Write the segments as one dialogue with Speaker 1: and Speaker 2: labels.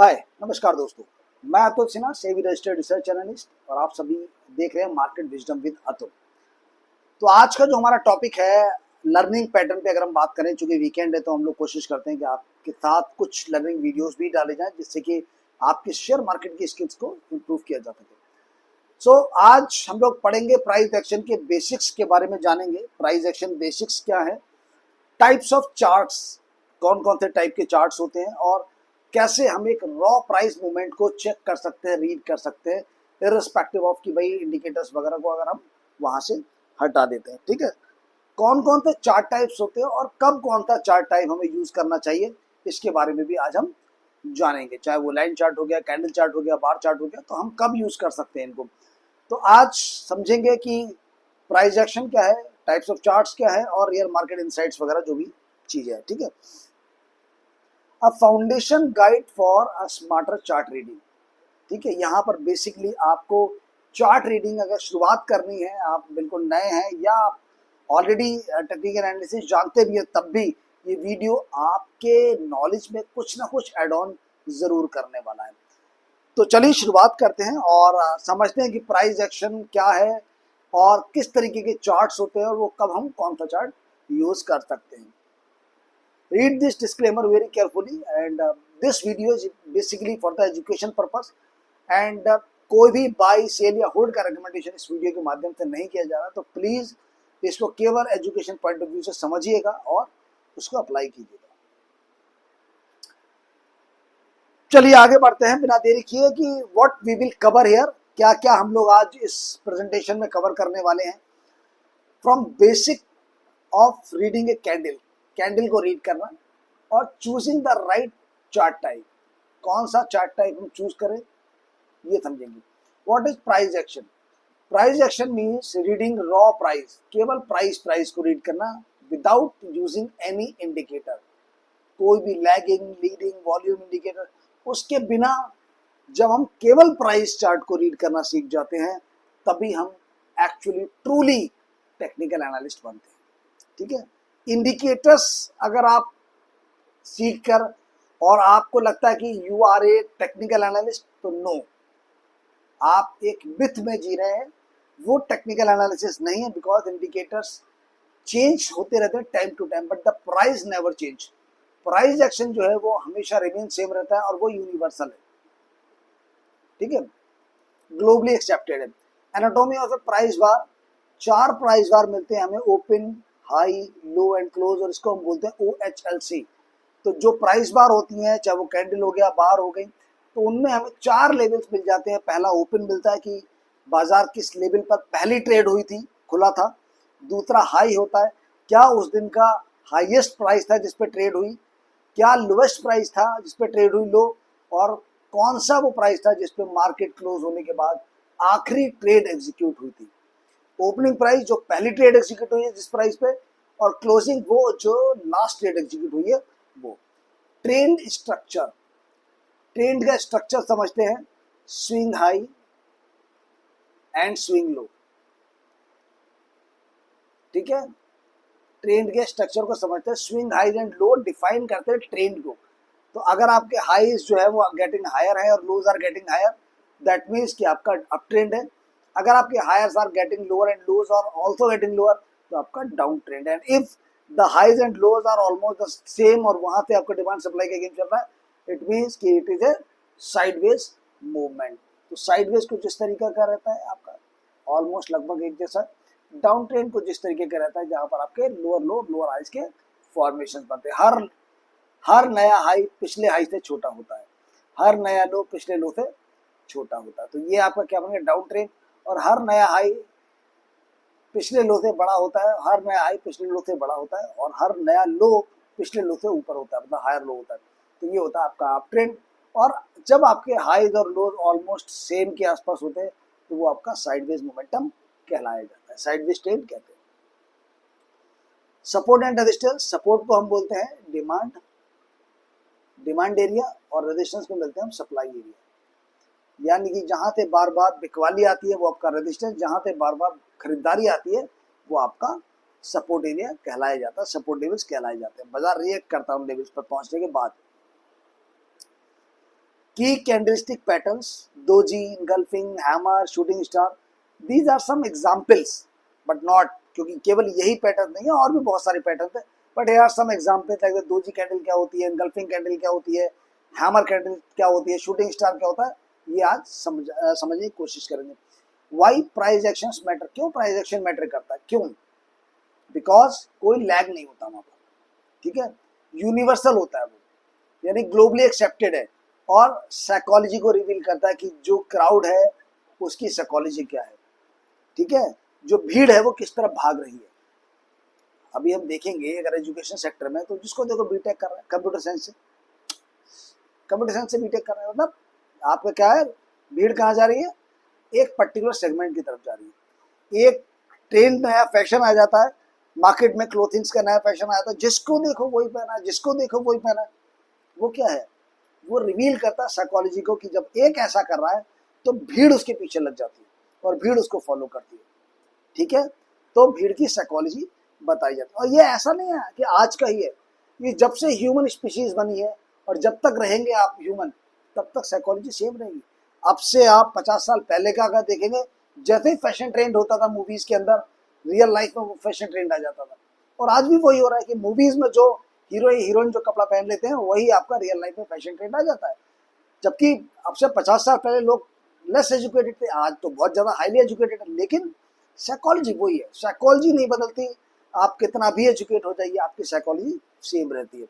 Speaker 1: हाय नमस्कार दोस्तों। मैं Atul Sinha, SEBI registered research analyst, और आप सभी देख रहे हैं मार्केट विजडम विद अतुल। तो आज का जो हमारा टॉपिक है लर्निंग पैटर्न पे अगर हम बात करें, चूंकि वीकेंड है तो हम लोग कोशिश करते हैं कि आपके साथ कुछ लर्निंग वीडियोस भी डाले जाएं जिससे कि आपके शेयर मार्केट की स्किल्स को इम्प्रूव किया जा सके। सो आज हम लोग पढ़ेंगे प्राइस एक्शन के बेसिक्स के बारे में, जानेंगे प्राइस एक्शन बेसिक्स क्या है, टाइप्स ऑफ चार्ट्स, कौन कौन से टाइप के चार्ट्स होते हैं, और कैसे हम एक रॉ प्राइस मूवमेंट को चेक कर सकते हैं, रीड कर सकते हैं, इररिस्पेक्टिव ऑफ कि भाई इंडिकेटर्स वगैरह को अगर हम वहां से हटा देते हैं। ठीक है, कौन कौन से चार्ट टाइप्स होते हैं और कब कौन सा चार्ट टाइप हमें यूज करना चाहिए, इसके बारे में भी आज हम जानेंगे। चाहे वो लाइन चार्ट हो गया, कैंडल चार्ट हो गया, बार चार्ट हो गया, तो हम कब यूज कर सकते हैं इनको। तो आज समझेंगे कि प्राइस एक्शन क्या है, टाइप्स ऑफ चार्ट्स क्या है, और रियल मार्केट इनसाइट्स वगैरह जो भी चीजें है। ठीक है, अ foundation guide for a smarter chart reading. ठीक है, यहाँ पर बेसिकली आपको चार्ट रीडिंग अगर शुरुआत करनी है, आप बिल्कुल नए हैं या आप ऑलरेडी टेक्निकल एनालिसिस जानते भी हैं, तब भी ये वीडियो आपके नॉलेज में कुछ ना कुछ एड ऑन जरूर करने वाला है। तो चलिए शुरुआत करते हैं और समझते हैं कि प्राइस एक्शन क्या है और किस तरीके के चार्ट्स होते हैं और वो कब हम कौन सा चार्ट यूज कर सकते हैं। Read this disclaimer very carefully, and this video is basically for the education purpose, and कोई भी बाई सेल या होल्ड का रिकमेंडेशन इस वीडियो के माध्यम से नहीं किया जा रहा, तो प्लीज इसको केवल एजुकेशन पॉइंट ऑफ व्यू से समझिएगा और उसको अप्लाई कीजिएगा। चलिए आगे बढ़ते हैं बिना देरी किए कि what we will cover here, क्या क्या हम लोग आज इस प्रेजेंटेशन में कवर करने वाले हैं। From basic of reading a candle, candle को रीड करना, और choosing the right chart type, कौन सा चार्ट टाइप हम चूज करें ये समझेंगे। What is price action? Price action means reading raw price, केवल प्राइस को रीड करना विदाउट यूजिंग एनी इंडिकेटर, कोई भी लैगिंग, लीडिंग, वॉल्यूम इंडिकेटर, उसके बिना जब हम केवल प्राइस चार्ट को रीड करना सीख जाते हैं तभी हम एक्चुअली ट्रूली टेक्निकल एनालिस्ट बनते हैं। ठीक है, इंडिकेटर्स अगर आप सीख कर और आपको लगता है कि you are a technical analyst, तो नो, आप एक मिथ में जी रहे हैं, वो टेक्निकल एनालिसिस नहीं है। बिकॉज इंडिकेटर्स चेंज होते रहते हैं time to time, but the price never change. Price action जो है वो हमेशा रिमेन सेम रहता है और वो यूनिवर्सल है। ठीक है, ग्लोबली एक्सेप्टेड है। Anatomy of a price bar, 4 price bar मिलते हैं हमें, open, high, low and close, और इसको हम बोलते हैं OHLC। तो जो प्राइस बार होती हैं, चाहे वो कैंडल हो गया, बार हो गई, तो उनमें हमें 4 लेवल्स मिल जाते हैं। पहला ओपन मिलता है कि बाजार किस लेवल पर पहली ट्रेड हुई थी, खुला था। दूसरा हाई होता है, क्या उस दिन का हाईएस्ट प्राइस था जिस पे ट्रेड हुई, क्या लोएस्ट प्राइस था जिस पे ट्रेड हुई लो, और कौन सा वो प्राइस था जिस पे मार्केट क्लोज होने के बाद आखिरी ट्रेड एग्जीक्यूट हुई थी। ओपनिंग प्राइस जो पहली ट्रेड एग्जीक्यूट हुई है जिस प्राइस पे, और क्लोजिंग वो जो लास्ट ट्रेड एग्जीक्यूट हुई है वो। ट्रेंड स्ट्रक्चर, ट्रेंड का स्ट्रक्चर समझते हैं, swing high and swing low. ठीक है, ट्रेंड के स्ट्रक्चर को समझते हैं, swing high and low define करते हैं ट्रेंड को। तो अगर आपके हाईज जो है वो गेटिंग हायर है और lows are getting higher, that means कि आपका अप ट्रेंड है। अगर आपके highers are getting lower and lows are also getting lower, तो आपका डाउन ट्रेंड है। And if the highs and lows are almost the same और वहां से आपका डिमांड सप्लाई का गेम चल रहा है, इट मीन्स कि it is a sideways movement. तो साइडवेज को जिस तरीके का रहता है आपका ऑलमोस्ट लगभग एक जैसा, डाउन ट्रेंड को जिस तरीके का रहता है जहां पर आपके लोअर लो, लोअर हाइज के फॉर्मेशन बनते हैं। हर नया हाई पिछले हाई से छोटा होता है, हर नया लो पिछले लो से छोटा होता है। तो ये आपका क्या बन गया, डाउन ट्रेंड। और हर नया हाई पिछले लो से बड़ा होता है, हर नया हाई पिछले लो से बड़ा होता है, और हर नया लो पिछले लो से ऊपर होता है, मतलब हायर लो होता है। तो ये होता है आपका अप ट्रेंड। और जब आपके हाईज और लोज ऑलमोस्ट सेम के आसपास होते हैं तो वो आपका साइडवेज मोमेंटम कहलाया जाता है, साइडवेज ट्रेंड कहते हैं। सपोर्ट एंड रेजिस्टेंस, सपोर्ट को हम बोलते हैं डिमांड एरिया, और रेजिस्टेंस को मिलते हैं हम सप्लाई एरिया। यानी कि जहां से बार बार बिकवाली आती है वो आपका रेजिस्टेंस, जहां से बार बार खरीदारी आती है वो आपका सपोर्ट एरिया कहलाया जाता है, सपोर्ट लेवल्स कहलाए जाते हैं। बाजार रिएक्ट करता है उन लेवल्स पर पहुंचने के बाद। की candlestick patterns, doji, engulfing, hammer, shooting star, these are some examples but not, क्योंकि केवल यही पैटर्न नहीं है, और भी बहुत सारे पैटर्न है, but here are some examples like doji candle क्या होती है, engulfing कैंडल क्या होती है, हैमर कैंडल क्या होती है, शूटिंग स्टार क्या होता है, ये आज समझने की कोशिश करेंगे। वाई प्राइस एक्शन मैटर, क्यों प्राइस एक्शन मैटर करता है, क्यों? बिकॉज कोई लैग नहीं होता वहां पर, ठीक है, यूनिवर्सल होता है वो, यानी ग्लोबली एक्सेप्टेड है, और साइकोलॉजी को रिवील करता है कि जो क्राउड है उसकी साइकोलॉजी क्या है, ठीक है, जो भीड़ है वो किस तरफ भाग रही है। अभी हम देखेंगे अगर एजुकेशन सेक्टर में, तो जिसको देखो बीटेक कर रहा है कंप्यूटर साइंस से, कंप्यूटर साइंस से बीटेक कर रहा है, मतलब आपका क्या है, भीड़ कहाँ जा रही है, एक पर्टिकुलर सेगमेंट की तरफ जा रही है। एक ट्रेंड नया फैशन आ जाता है मार्केट में, क्लोथिंग्स का नया फैशन आया था, जिसको देखो वही पहना है, जिसको देखो वही पहना है, वो क्या है, वो रिवील करता है साइकोलॉजी को कि जब एक ऐसा कर रहा है तो भीड़ उसके पीछे लग जाती है और भीड़ उसको फॉलो करती है, ठीक है, तो भीड़ की साइकोलॉजी बताई जाती है। और ये ऐसा नहीं है कि आज का ही है, ये जब से ह्यूमन स्पीशीज बनी है और जब तक रहेंगे आप ह्यूमन, तब तक साइकोलॉजी सेम रहेगी। अब से आप 50 साल पहले का अगर देखेंगे, जैसे ही फैशन ट्रेंड होता था मूवीज के अंदर, रियल लाइफ में वो फैशन ट्रेंड आ जाता था, और आज भी वही हो रहा है कि मूवीज में जो हीरो हीरोइन जो कपड़ा पहन लेते हैं वही आपका रियल लाइफ में फैशन ट्रेंड आ जाता है। जबकि अब से 50 साल पहले लोग लेस एजुकेटेड थे, आज तो बहुत ज्यादा हाईली एजुकेटेड है, लेकिन साइकोलॉजी वही है, साइकोलॉजी नहीं बदलती, आप कितना भी एजुकेट हो जाइए आपकी साइकोलॉजी सेम रहती है।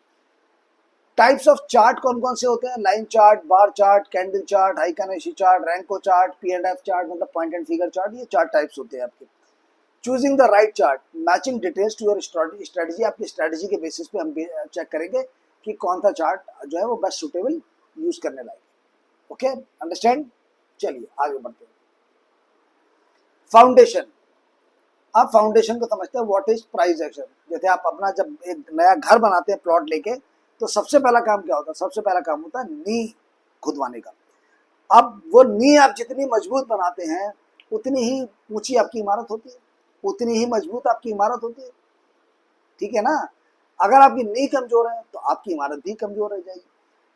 Speaker 1: टाइप्स ऑफ चार्ट कौन कौन से होते हैं, line chart, bar chart, candle chart, Heikin Ashi chart, renko chart, P&F chart, मतलब पॉइंट एंड फिगर चार्ट, ये चार्ट टाइप्स होते हैं आपके। Choosing the right chart, matching details to your strategy, आपकी स्ट्रेटजी के बेसिस पे हम चेक करेंगे कि कौन सा चार्ट जो है वो बेस्ट सुटेबल यूज करने लायक। ओके, अंडरस्टैंड, चलिए आगे बढ़ते हैं। फाउंडेशन, आप फाउंडेशन को समझते हैं, व्हाट इज प्राइस एक्शन। जैसे आप अपना जब एक नया घर बनाते हैं प्लॉट लेके, तो सबसे पहला काम क्या होता है, सबसे पहला काम होता है नी खुदवाने का। अब वो नी आप जितनी मजबूत बनाते हैं उतनी ही ऊंची आपकी इमारत होती है, उतनी ही मजबूत आपकी इमारत होती है, ठीक है ना। अगर आपकी नी कमजोर है तो आपकी इमारत भी कमजोर रह जाएगी।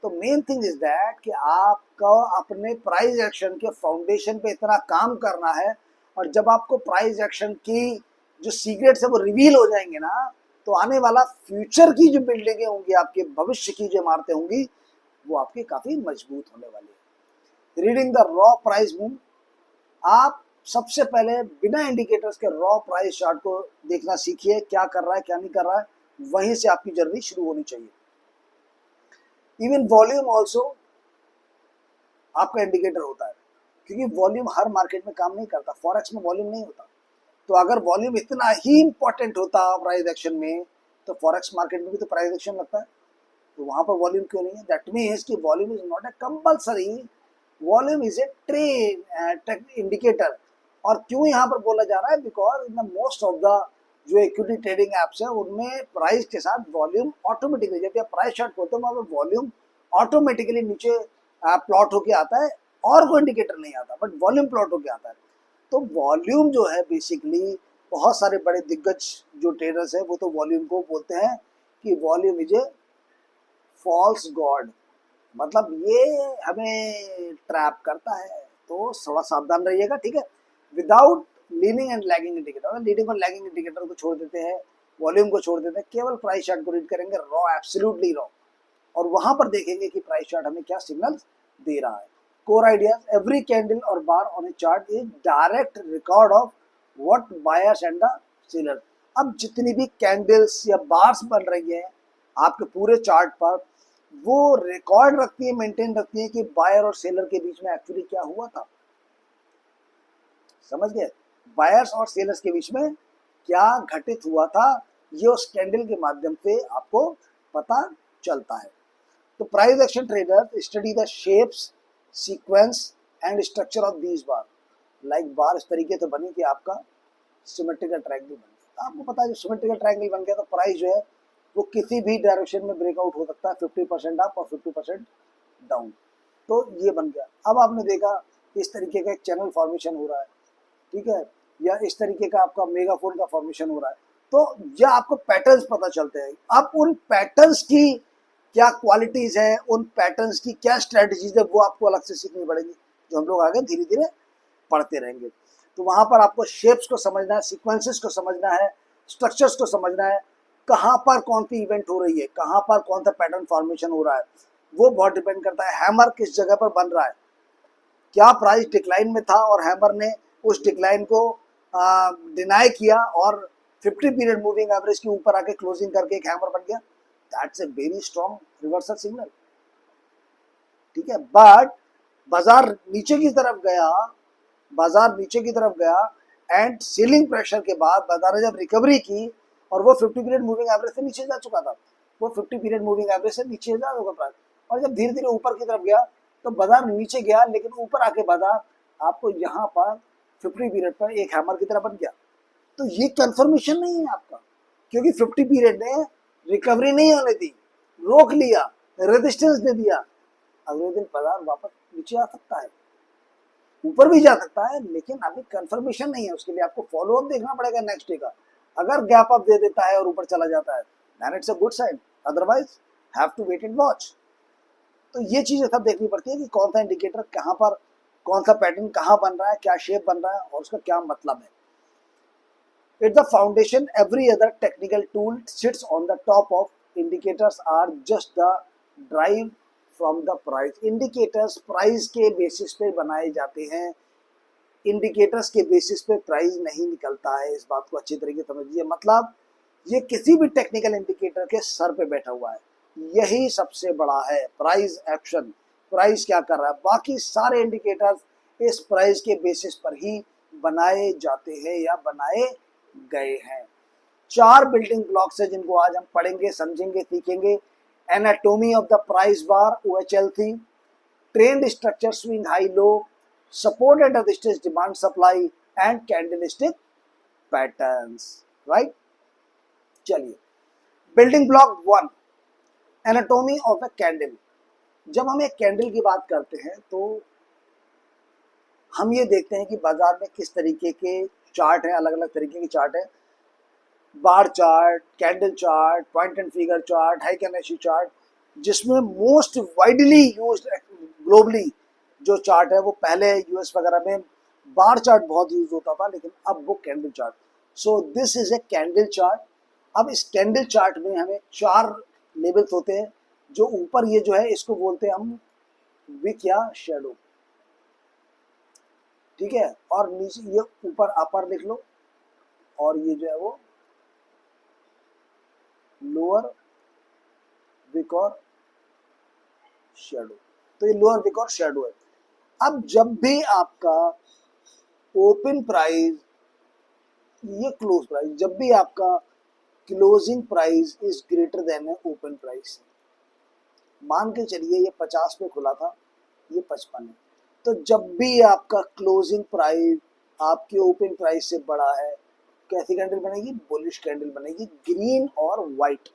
Speaker 1: तो मेन थिंग इज दैट कि आपको अपने प्राइस एक्शन के फाउंडेशन पे इतना काम करना है, और जब आपको प्राइस एक्शन की जो सीक्रेट्स है वो रिवील हो जाएंगे ना, तो आने वाला फ्यूचर की जो बिल्डिंगें होंगी, आपके भविष्य की जो इमारतें होंगी, वो आपकी काफी मजबूत होने वाली है। Reading the raw price move, आप सबसे पहले बिना इंडिकेटर्स के रॉ प्राइस चार्ट को देखना सीखिए, क्या कर रहा है क्या नहीं कर रहा है, वहीं से आपकी जर्नी शुरू होनी चाहिए। इवन वॉल्यूम ऑल्सो आपका इंडिकेटर होता है, क्योंकि वॉल्यूम हर मार्केट में काम नहीं करता, फॉरेक्स में वॉल्यूम नहीं होता। तो अगर वॉल्यूम इतना ही इंपॉर्टेंट होता प्राइस एक्शन में, तो फॉरेक्स मार्केट में भी तो प्राइस एक्शन लगता है, तो वहां पर वॉल्यूम क्यों नहीं है? दैट मीन्स कि volume is not a compulsory, volume is A trade indicator. और क्यों यहाँ पर बोला जा रहा है? Because in the most of the जो इक्विटी ट्रेडिंग एप्स है उनमें प्राइस के साथ वॉल्यूम ऑटोमेटिकली, जब आप प्राइस चार्ट खोलते हो वहां पर वॉल्यूम ऑटोमेटिकली नीचे प्लॉट होके आता है, और कोई इंडिकेटर नहीं आता, बट वॉल्यूम प्लॉट होके आता है। तो वॉल्यूम जो है बेसिकली, बहुत सारे बड़े दिग्गज जो ट्रेडर्स है वो तो वॉल्यूम को बोलते हैं कि volume is a false god, मतलब ये हमें ट्रैप करता है, तो थोड़ा सावधान रहिएगा, ठीक है। Without leaning and lagging indicator, leading और लैगिंग इंडिकेटर को छोड़ देते हैं, वॉल्यूम को छोड़ देते हैं, केवल प्राइस चार्ट को रीड करेंगे, रॉ, एब्सोल्युटली रॉ, और वहां पर देखेंगे कि प्राइस चार्ट हमें क्या सिग्नल दे रहा है। कोर आइडियाज, एवरी कैंडल और bar on a chart is direct record of what buyers and the seller. अब जितनी भी कैंडल्स या बार्स बन रही है आपके पूरे चार्ट पर, वो रिकॉर्ड रखती है, मेंटेन रखती है कि बायर और सेलर के बीच में एक्चुअली क्या हुआ था, समझ गए? बायर्स और सेलर्स के बीच में क्या घटित हुआ था, ये उस कैंडल के माध्यम से आपको पता चलता है। तो price action trader study the shapes, sequence and structure of these bar, like bar इस तरीके से बनी कि आपका सिमेट्रिकल ट्रायंगल बन गया। आपको पता है जो सिमेट्रिकल ट्रायंगल बन गया तो प्राइस जो है वो किसी भी डायरेक्शन में ब्रेकआउट हो सकता है, 50% अप और 50% डाउन, तो ये बन गया। अब आपने देखा इस तरीके का एक चैनल फॉर्मेशन हो रहा है, ठीक है, या इस तरीके का आपका मेगाफोन का फॉर्मेशन हो रहा है, तो यह आपको पैटर्न्स पता चलते हैं। आप उन पैटर्न्स की क्या क्वालिटीज हैं उन पैटर्न्स की, क्या स्ट्रेटजीज है, वो आपको अलग से सीखनी पड़ेगी, जो हम लोग आगे धीरे धीरे पढ़ते रहेंगे। तो वहां पर आपको शेप्स को समझना है, सीक्वेंसेस को समझना है, स्ट्रक्चर्स को समझना है, कहाँ पर कौन सी इवेंट हो रही है, कहाँ पर कौन सा पैटर्न फॉर्मेशन हो रहा है, वो बहुत डिपेंड करता है। हैमर किस जगह पर बन रहा है, क्या प्राइस डिक्लाइन में था और हैमर ने उस डिक्लाइन को डिनाई किया और 50 पीरियड मूविंग एवरेज के ऊपर आके क्लोजिंग करके एक हैमर बन गया, that's a very strong reversal signal. ठीक है, बट बाजार नीचे की तरफ गया, बाजार नीचे की तरफ गया एंड सीलिंग प्रेशर के बाद बाजार ने जब रिकवरी की और वो 50 पीरियड मूविंग एवरेज से नीचे जा चुका था, वो 50 पीरियड मूविंग एवरेज से नीचे जा चुका प्राइस, और जब धीरे धीरे ऊपर की तरफ गया तो बाजार नीचे गया, लेकिन ऊपर आके बाजार आपको यहाँ पर 50 पीरियड पर एक हैमर की तरह बन गया। तो ये कंफर्मेशन नहीं है आपका, क्योंकि 50 पीरियड ने रिकवरी नहीं होने दी, रोक लिया, रेजिस्टेंस दे दिया। अगले दिन बाजार वापस नीचे आ सकता है, ऊपर भी जा सकता है, लेकिन अभी कंफर्मेशन नहीं है, उसके लिए आपको फॉलो अप देखना पड़ेगा नेक्स्ट डे का। अगर गैप अप दे देता है और ऊपर चला जाता है, then it's a good sign, otherwise have to wait and watch. तो ये चीजें सब देखनी पड़ती है कि कौन सा इंडिकेटर कहाँ पर, कौन सा पैटर्न कहाँ बन रहा है, क्या शेप बन रहा है और उसका क्या मतलब है। It's the foundation. Every other technical tool sits on the top of. Indicators are just the drive from the price. Indicators price के बेसिस पे बनाए जाते हैं, इंडिकेटर्स के बेसिस पे प्राइस नहीं निकलता है। इस बात को अच्छी तरीके से समझिए, मतलब ये किसी भी टेक्निकल इंडिकेटर के सर पे बैठा हुआ है, यही सबसे बड़ा है प्राइस एक्शन। प्राइस क्या कर रहा है, बाकी सारे इंडिकेटर्स इस प्राइस के बेसिस पर ही बनाए जाते हैं या बनाए गए हैं। 4 बिल्डिंग ब्लॉक्स है जिनको आज हम पढ़ेंगे, समझेंगे, सीखेंगे। Anatomy of the price bar OHLC, trend structure swing high low, support and resistance demand supply and candlestick patterns, right. चलिए, building block 1, anatomy of a candle. जब हम एक कैंडल की बात करते हैं तो हम ये देखते हैं कि बाजार में किस तरीके के चार्ट है, अलग अलग तरीके के चार्ट है, बार chart, candle chart, point and figure chart, high candle chart, जिसमें मोस्ट वाइडली यूज्ड ग्लोबली जो चार्ट है वो पहले यूएस वगैरह में बार चार्ट बहुत यूज होता था, लेकिन अब वो candle chart. So this is a candle chart. अब इस कैंडल चार्ट में हमें 4 लेवल्स होते हैं। जो ऊपर ये जो है इसको बोलते हैं हम विक या शेडो, ठीक है, और नीचे ये ऊपर अपर लिख लो, और ये जो है वो लोअर विक और शेडो। तो ये लोअर विक और शेडो है। अब जब भी आपका ओपन प्राइस, ये क्लोज प्राइस, जब भी आपका closing price is greater than open price, मान के चलिए ये 50 पे खुला था, ये 55 है, तो जब भी आपका क्लोजिंग प्राइस आपके ओपन प्राइस से बड़ा है, कैसी कैंडल बनेगी, बुलिश कैंडल बनेगी, ग्रीन और व्हाइट।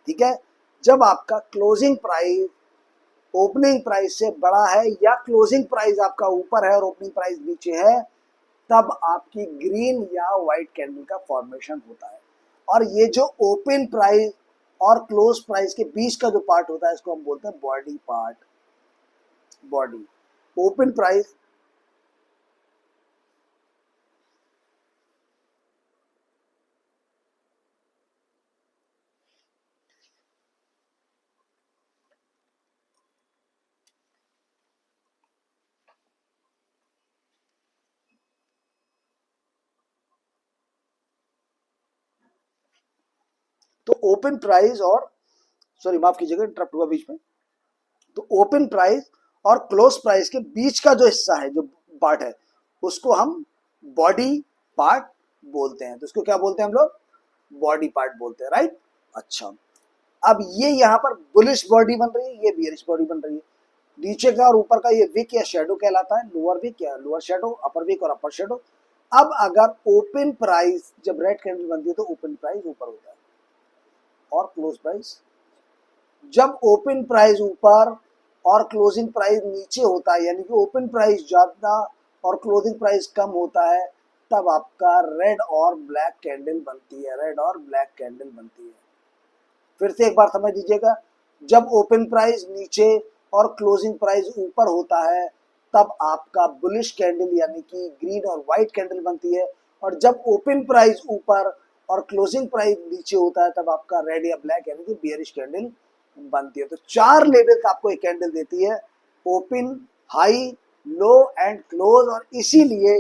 Speaker 1: ठीक है, जब आपका क्लोजिंग प्राइस ओपनिंग प्राइस से बड़ा है या क्लोजिंग प्राइस आपका ऊपर है और ओपनिंग प्राइस नीचे है, तब आपकी ग्रीन या व्हाइट कैंडल का फॉर्मेशन होता है। और ये जो ओपन प्राइस और क्लोज प्राइस के बीच का जो पार्ट होता है इसको हम बोलते हैं body part. Body, open price तो ओपन प्राइस और, सॉरी माफ कीजिएगा इंटरप्ट हुआ बीच में, तो ओपन प्राइस और क्लोज प्राइस के बीच का जो हिस्सा है, जो पार्ट है, उसको हम बॉडी पार्ट बोलते हैं। तो इसको क्या बोलते हैं हम लोग, बॉडी पार्ट बोलते हैं, राइट। अच्छा, अब ये यहाँ पर बुलिश बॉडी बन रही है, ये बियरिश बॉडी बन रही है। नीचे का और ऊपर का ये विक या शेडो कहलाता है, लोअर विक या लोअर शेडो, अपर विक और अपर शेडो। अब अगर ओपन प्राइस जब रेड कैंडल बनती है तो ओपन प्राइस ऊपर होता है और क्लोज प्राइस, जब ओपन प्राइस ऊपर और क्लोजिंग प्राइस नीचे होता है, यानी कि ओपन प्राइस ज्यादा और क्लोजिंग प्राइस कम होता है, तब आपका रेड और ब्लैक कैंडल बनती है, रेड और ब्लैक कैंडल बनती है। फिर से एक बार समझ लीजिएगा, जब ओपन प्राइस नीचे और क्लोजिंग प्राइस ऊपर होता है तब आपका बुलिश कैंडल यानी कि ग्रीन और व्हाइट कैंडल बनती है, और जब ओपन प्राइस ऊपर और क्लोजिंग प्राइस नीचे होता है तब आपका रेड या ब्लैक यानी कि बियरिश कैंडल बनती है। तो चार लेवल आपको एक कैंडल देती है, open, high, low and close, और इसीलिए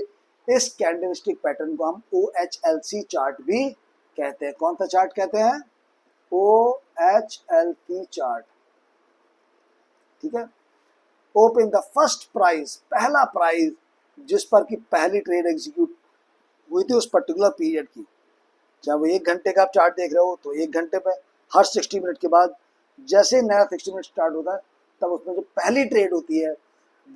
Speaker 1: इस कैंडलस्टिक पैटर्न को हम OHLC चार्ट भी कहते हैं। कौन सा चार्ट कहते हैं? OHLC chart. ठीक है। ओपन द फर्स्ट प्राइस, पहला प्राइस जिस पर की पहली ट्रेड एग्जीक्यूट हुई थी उस पर्टिकुलर पीरियड की, चाहे वो 1 घंटे का आप चार्ट देख रहे हो तो 1 घंटे पे हर 60 मिनट के बाद जैसे नया 60 मिनट स्टार्ट होता है तब उसमें जो पहली ट्रेड होती है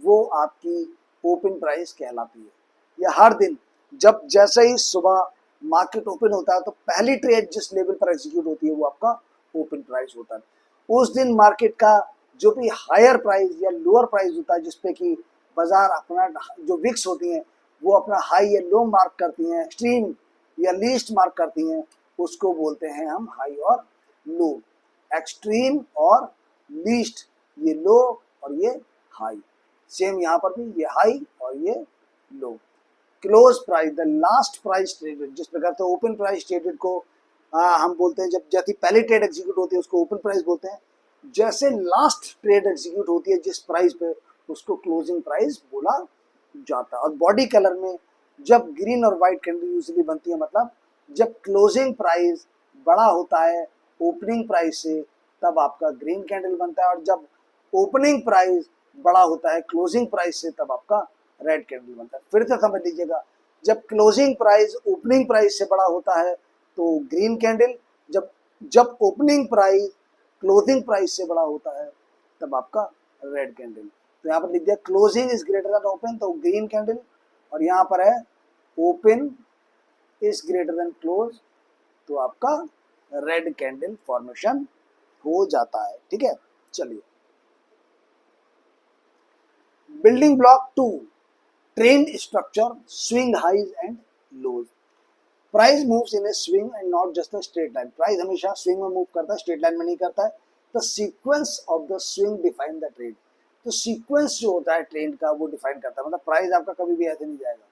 Speaker 1: वो आपकी ओपन प्राइस कहलाती है। या हर दिन जब जैसे ही सुबह मार्केट ओपन होता है तो पहली ट्रेड जिस लेवल पर एग्जीक्यूट होती है वो आपका ओपन प्राइस होता है। उस दिन मार्केट का जो भी हायर प्राइस या लोअर प्राइस होता है जिसपे कि बाजार अपना जो विक्स होती हैं वो अपना हाई या लो मार्क करती हैं, एक्सट्रीम या लीस्ट मार्क करती हैं, उसको बोलते हैं हम हाई और लो। एक्सट्रीम और लीस्ट, ये लो और ये हाई। सेम यहाँ पर भी ये हाई और ये low. Close price, the last price traded, जिस प्रकार से ओपन प्राइस ट्रेडेड को हम बोलते हैं जब जैसी पहली ट्रेड एग्जीक्यूट होती है उसको ओपन प्राइस बोलते हैं, जैसे लास्ट ट्रेड एग्जीक्यूट होती है जिस प्राइस पे उसको क्लोजिंग प्राइस बोला जाता है। और बॉडी कलर में जब ग्रीन और व्हाइट कैंडल यूजुअली बनती है, मतलब जब क्लोजिंग प्राइस बड़ा होता है ओपनिंग प्राइस से तब आपका ग्रीन कैंडल बनता है, और जब ओपनिंग प्राइस बड़ा होता है क्लोजिंग प्राइस से तब आपका रेड कैंडल बनता है। फिर से समझ लीजिएगा, जब क्लोजिंग प्राइस ओपनिंग प्राइस से बड़ा होता है तो ग्रीन कैंडल, जब जब ओपनिंग प्राइस क्लोजिंग प्राइस से बड़ा होता है तब आपका रेड कैंडल। तो यहाँ पर लिख दिया closing is greater than open तो ग्रीन कैंडल, और यहाँ पर है open is greater than close तो आपका रेड कैंडल फॉर्मेशन हो जाता है। ठीक है, चलिए building block 2, trend structure, swing highs and lows. Price moves in a swing and not just a straight line. Price हमेशा स्विंग में मूव करता है, स्ट्रेट लाइन में नहीं करता है। The sequence of the swing define the trend. तो sequence जो होता है ट्रेंड का वो डिफाइन करता है, मतलब प्राइस आपका कभी भी ऐसे नहीं जाएगा।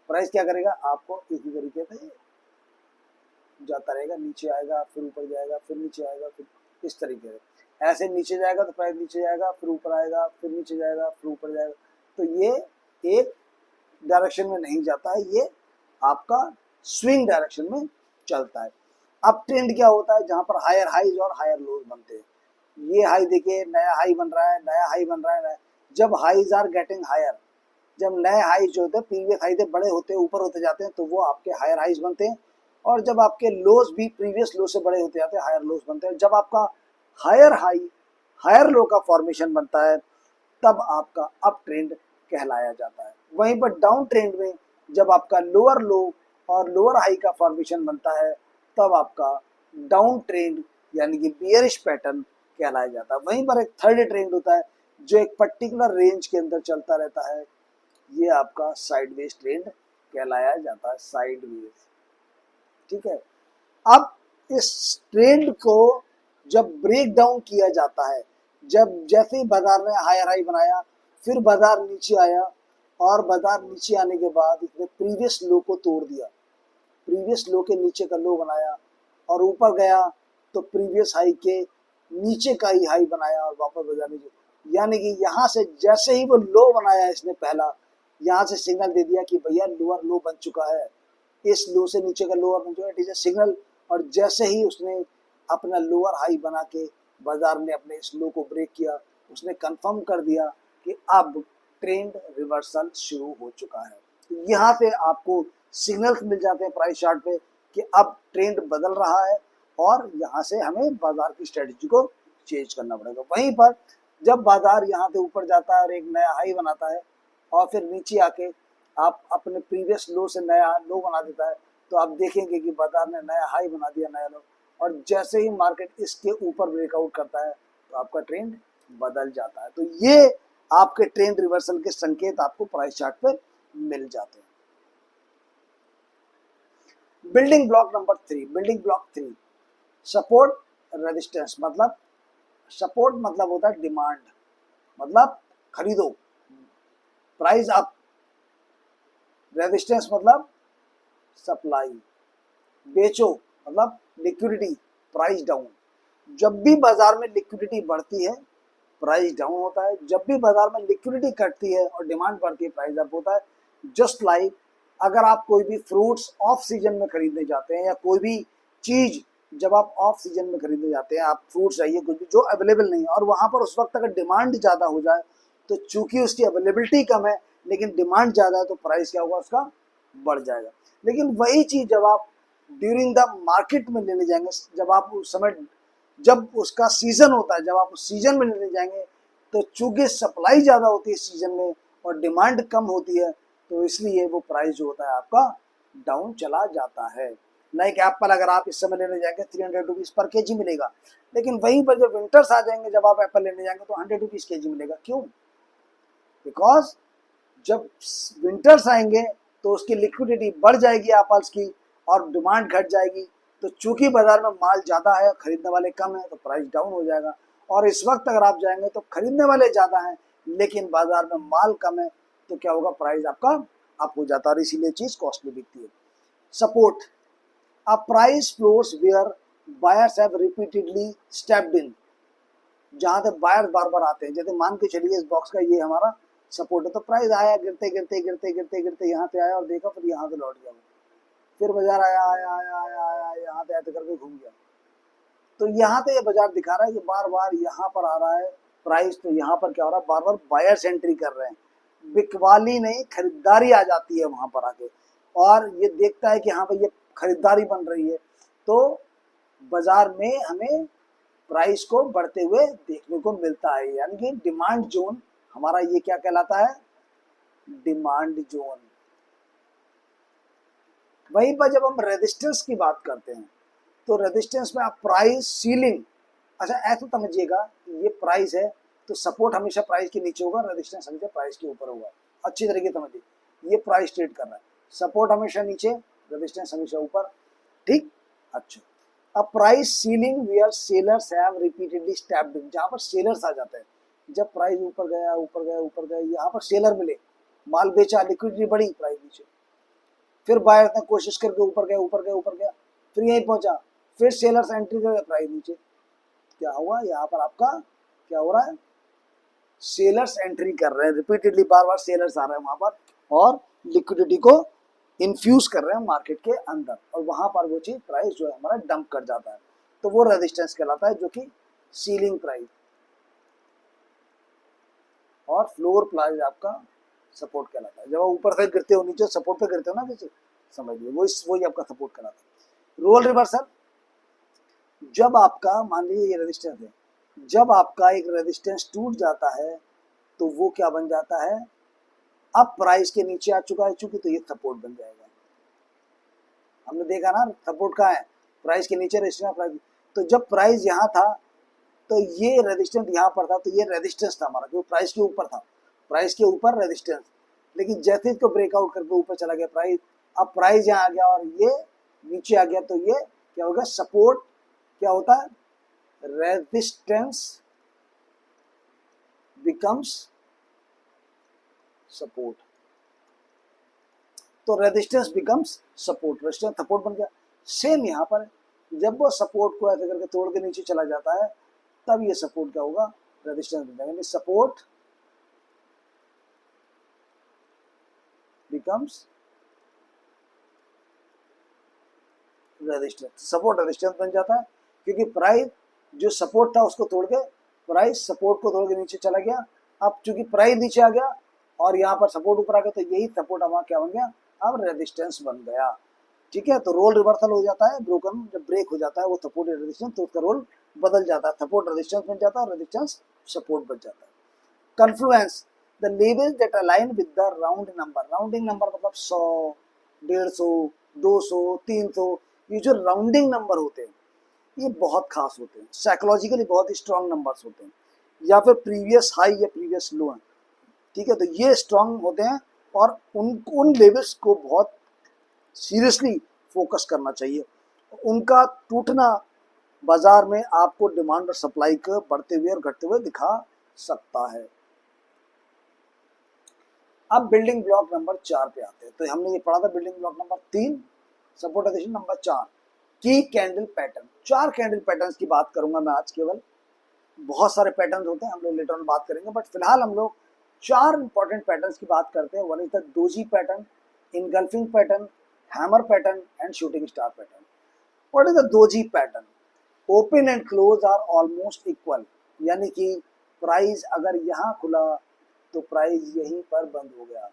Speaker 1: प्राइस क्या करेगा, आपको इसी तरीके से जाता रहेगा, नीचे आएगा फिर ऊपर जाएगा फिर नीचे आएगा, फिर इस तरीके से ऐसे नीचे जाएगा तो प्राइस नीचे जाएगा फिर ऊपर आएगा फिर नीचे जाएगा फिर ऊपर जाएगा। तो ये एक डायरेक्शन में नहीं जाता है, ये आपका स्विंग डायरेक्शन में चलता है। अब ट्रेंड क्या होता है, जहां पर हायर हाईज और हायर लोज बनते हैं। ये हाई देखिए, नया हाई बन रहा है, नया हाई बन रहा है। जब हाईज आर गेटिंग हायर, जब नए हाईज जो होते हैं प्रीवियस हाई से बड़े होते हैं, ऊपर होते जाते हैं, तो वो आपके हायर हाईज बनते हैं। और जब आपके लोज भी प्रीवियस लो से बड़े होते जाते हैं, हायर लोज बनते हैं। जब आपका हायर हाई हायर लो का फॉर्मेशन बनता है तब आपका अप ट्रेंड कहलाया जाता है। वहीं पर डाउन ट्रेंड में जब आपका लोअर लो और लोअर हाई का फॉर्मेशन बनता है तब आपका डाउन ट्रेंड यानी कि बियरिश पैटर्न कहलाया जाता है। वहीं पर एक थर्ड ट्रेंड होता है जो एक पर्टिकुलर रेंज के अंदर चलता रहता है, ये आपका साइडवेज ट्रेंड कहलाया जाता है, साइडवेज। ठीक है। अब इस ट्रेंड को जब ब्रेक डाउन किया जाता है, जब जैसे ही बाजार ने हायर हाई बनाया फिर बाजार नीचे आया, और बाजार नीचे आने के बाद इसने प्रीवियस लो को तोड़ दिया, प्रीवियस लो के नीचे का लो बनाया और ऊपर गया तो प्रीवियस हाई के नीचे का ही हाई बनाया और वापस बाजार नीचे। यानी कि यहाँ से जैसे ही वो लो बनाया इसने पहला, यहाँ से सिग्नल दे दिया कि भैया लोअर लो बन चुका है, इस लो से नीचे का लोअर बन चुका है, इट इज ए सिग्नल। और जैसे ही उसने अपना लोअर हाई बना के बाजार ने अपने इस लो को ब्रेक किया, उसने कंफर्म कर दिया कि अब ट्रेंड रिवर्सल शुरू हो चुका है। तो यहाँ से आपको सिग्नल्स मिल जाते हैं प्राइस चार्ट पे कि अब ट्रेंड बदल रहा है और यहाँ से हमें बाजार की स्ट्रेटजी को चेंज करना पड़ेगा। वहीं पर जब बाजार यहाँ से ऊपर जाता है और एक नया हाई बनाता है और फिर नीचे आके आप अपने प्रीवियस लो से नया लो बना देता है, तो आप देखेंगे कि बाजार ने नया हाई बना दिया, नया लो, और जैसे ही मार्केट इसके ऊपर ब्रेकआउट करता है तो आपका ट्रेंड बदल जाता है। तो ये आपके ट्रेंड रिवर्सल के संकेत आपको प्राइस चार्ट पर मिल जाते हैं। Building block number 3, building block 3 support resistance, मतलब सपोर्ट मतलब होता है डिमांड, मतलब खरीदो, प्राइस अप। रेजिस्टेंस मतलब सप्लाई, बेचो मतलब लिक्विडिटी, प्राइस डाउन। जब भी बाजार में लिक्विडिटी बढ़ती है प्राइस डाउन होता है, जब भी बाजार में लिक्विडिटी घटती है और डिमांड बढ़ती है प्राइस अप होता है। जस्ट लाइक अगर आप कोई भी फ्रूट्स ऑफ सीजन में खरीदने जाते हैं या कोई भी चीज जब आप ऑफ सीजन में खरीदने जाते हैं, आप फ्रूट्स चाहिए कुछ भी जो अवेलेबल नहीं है और वहां पर उस वक्त अगर डिमांड ज़्यादा हो जाए तो चूंकि उसकी अवेलेबिलिटी कम है लेकिन डिमांड ज़्यादा है तो प्राइस क्या होगा उसका, बढ़ जाएगा। लेकिन वही चीज़ जब आप ड्यूरिंग द मार्केट में लेने जाएंगे, जब आप उस समय जब उसका सीजन होता है, जब आप उस सीजन में लेने जाएंगे तो चूंकि सप्लाई ज़्यादा होती है सीजन में और डिमांड कम होती है तो इसलिए वो प्राइस जो होता है आपका डाउन चला जाता है। लाइक एप्पल अगर आप इस समय लेने जाएंगे 300 रुपीज़ पर केजी मिलेगा, लेकिन वहीं पर जब विंटर्स आ जाएंगे जब आप एप्पल लेने जाएंगे तो 100 रुपीज़ केजी मिलेगा। क्यों? बिकॉज जब विंटर्स आएंगे तो उसकी लिक्विडिटी बढ़ जाएगी एप्पल्स की और डिमांड घट जाएगी, तो चूंकि बाजार में माल ज़्यादा है खरीदने वाले कम है तो प्राइस डाउन हो जाएगा। और इस वक्त अगर आप जाएंगे तो खरीदने वाले ज़्यादा हैं लेकिन बाजार में माल कम है तो क्या होगा, प्राइस आपका अप हो जाता है और इसीलिए चीज़ कॉस्टली बिकती है। Support, a price floors where buyers have repeatedly stepped in, जहाँ तक बायर्स बार बार आते हैं। जैसे मान के चलिए इस बॉक्स का ये हमारा सपोर्ट है तो प्राइस आया गिरते गिरते गिरते गिरते गिरते यहाँ पे आया और देखा फिर यहाँ से लौट गया, फिर बाजार आया आया आया आया आया यहाँ पे ऐसे करके घूम गया। तो यहाँ पे ये बाजार दिखा रहा है कि बार बार यहाँ पर आ रहा है प्राइस, तो यहाँ पर क्या हो रहा है, बार बार बायर्स एंट्री कर रहे हैं, बिकवाली नहीं खरीदारी आ जाती है वहां पर आके और ये देखता है कि हाँ भाई ये खरीदारी बन रही है तो बाजार में हमें प्राइस को बढ़ते हुए देखने को मिलता है। यानी कि डिमांड जोन हमारा ये क्या कहलाता है, डिमांड जोन। वहीं पर जब हम रेजिस्टेंस की बात करते हैं तो रेजिस्टेंस में आप प्राइस सीलिंग, अच्छा ऐसा समझिएगा ये प्राइस है तो सपोर्ट हमेशा प्राइस के नीचे होगा, रेजिस्टेंस हमेशा प्राइस के ऊपर होगा। अच्छी तरीके से समझिए, ये प्राइस ट्रेड कर रहा है, सपोर्ट हमेशा नीचे, रेजिस्टेंस हमेशा ऊपर, ठीक। अच्छा, अब price ceiling where sellers have repeatedly stepped in, जहां पर सेलर्स आ जाते हैं, जब प्राइस ऊपर गया ऊपर गया ऊपर गया यहाँ पर सेलर मिले, माल बेचा, लिक्विडिटी बढ़ी, प्राइस नीचे, फिर बायर ने कोशिश करके ऊपर गया ऊपर गया ऊपर गया, फिर यहीं पहुंचा, फिर सेलर्स एंट्री कर प्राइस नीचे। क्या हुआ यहाँ पर आपका, क्या हो रहा है, सेलर्स एंट्री कर रहे हैं रिपीटेडली, बार बार सेलर्स आ रहे हैं वहां पर और लिक्विडिटी को इन्फ्यूज कर रहे हैं मार्केट के अंदर और वहां पर वो चीज प्राइस जो है हमारा डंप कर जाता है, तो वो रेजिस्टेंस कहलाता है, जो कि सीलिंग प्राइस। और फ्लोर प्राइस आपका सपोर्ट कहलाता है, जब आप ऊपर से गिरते हो नीचे सपोर्ट पे गिरते हो ना किसी, समझिए वही आपका सपोर्ट कहलाता है। रोल रिवर्सल, जब आपका मान लीजिए ये रेजिस्टेंस है, जब आपका एक रेजिस्टेंस टूट जाता है तो वो क्या बन जाता है, अब प्राइस के नीचे आ चुका है चूंकि तो ये सपोर्ट बन जाएगा। हमने देखा ना सपोर्ट कहाँ है, प्राइस के नीचे, रेजिस्टेंस प्राइस, तो जब प्राइस यहाँ था तो ये रेजिस्टेंस यहाँ पर था तो ये रेजिस्टेंस था हमारा जो प्राइस के ऊपर था, प्राइस के ऊपर रेजिस्टेंस, लेकिन जैसे इसको ब्रेकआउट करके ऊपर चला गया प्राइस, अब प्राइस यहाँ आ गया और ये नीचे आ गया तो ये क्या होगा, सपोर्ट क्या होता है, रेजिस्टेंस बिकम्स सपोर्ट, तो resistance becomes support, resistance support बन गया। सेम यहाँ पर जब वो सपोर्ट को ऐसे करके तोड़ के नीचे चला जाता है तब ये सपोर्ट क्या होगा, रेजिस्टेंस बन जाएगा, support becomes resistance, support resistance बन जाता है क्योंकि प्राइस जो सपोर्ट था उसको तोड़ के प्राइस सपोर्ट को तोड़ के नीचे चला गया, अब चूंकि प्राइस नीचे आ गया और यहाँ पर सपोर्ट ऊपर आ गया तो यही सपोर्ट हमारा क्या बन गया, अब रेजिस्टेंस बन गया, ठीक है। तो रोल रिवर्सल हो जाता है, ब्रोकन जब ब्रेक हो जाता है वो सपोर्ट रेजिस्टेंस तो उसका रोल बदल जाता है, सपोर्ट रेजिस्टेंस बन जाता है, रेजिस्टेंस सपोर्ट बन जाता है। Confluence, the levels that align with the round number, rounding number मतलब 100, 150, 200, 300, ये जो राउंडिंग नंबर होते हैं ये बहुत खास होते हैं, साइकोलॉजिकली बहुत ही स्ट्रॉन्ग नंबर्स होते हैं, या फिर प्रीवियस हाई या प्रीवियस लो है, ठीक है। तो ये स्ट्रॉन्ग होते हैं और उन लेवल्स को बहुत सीरियसली फोकस करना चाहिए, उनका टूटना बाजार में आपको डिमांड और सप्लाई को बढ़ते हुए और घटते हुए दिखा सकता है। अब बिल्डिंग ब्लॉक नंबर 4 पे आते हैं। तो हमने ये पढ़ा था building block number 3, support addition number 4, की कैंडल पैटर्न। 4 कैंडल पैटर्न्स की बात करूंगा मैं आज केवल, बहुत सारे पैटर्न होते हैं, हम लोग लेटर ऑन बात करेंगे, बट फिलहाल हम लोग 4 इंपॉर्टेंट पैटर्न्स की बात करते हैं। One is the doji pattern, engulfing pattern, hammer pattern and shooting star pattern. What is the doji pattern? Open and close are almost equal, यानी कि प्राइस अगर यहाँ खुला तो प्राइस यहीं पर बंद हो गया,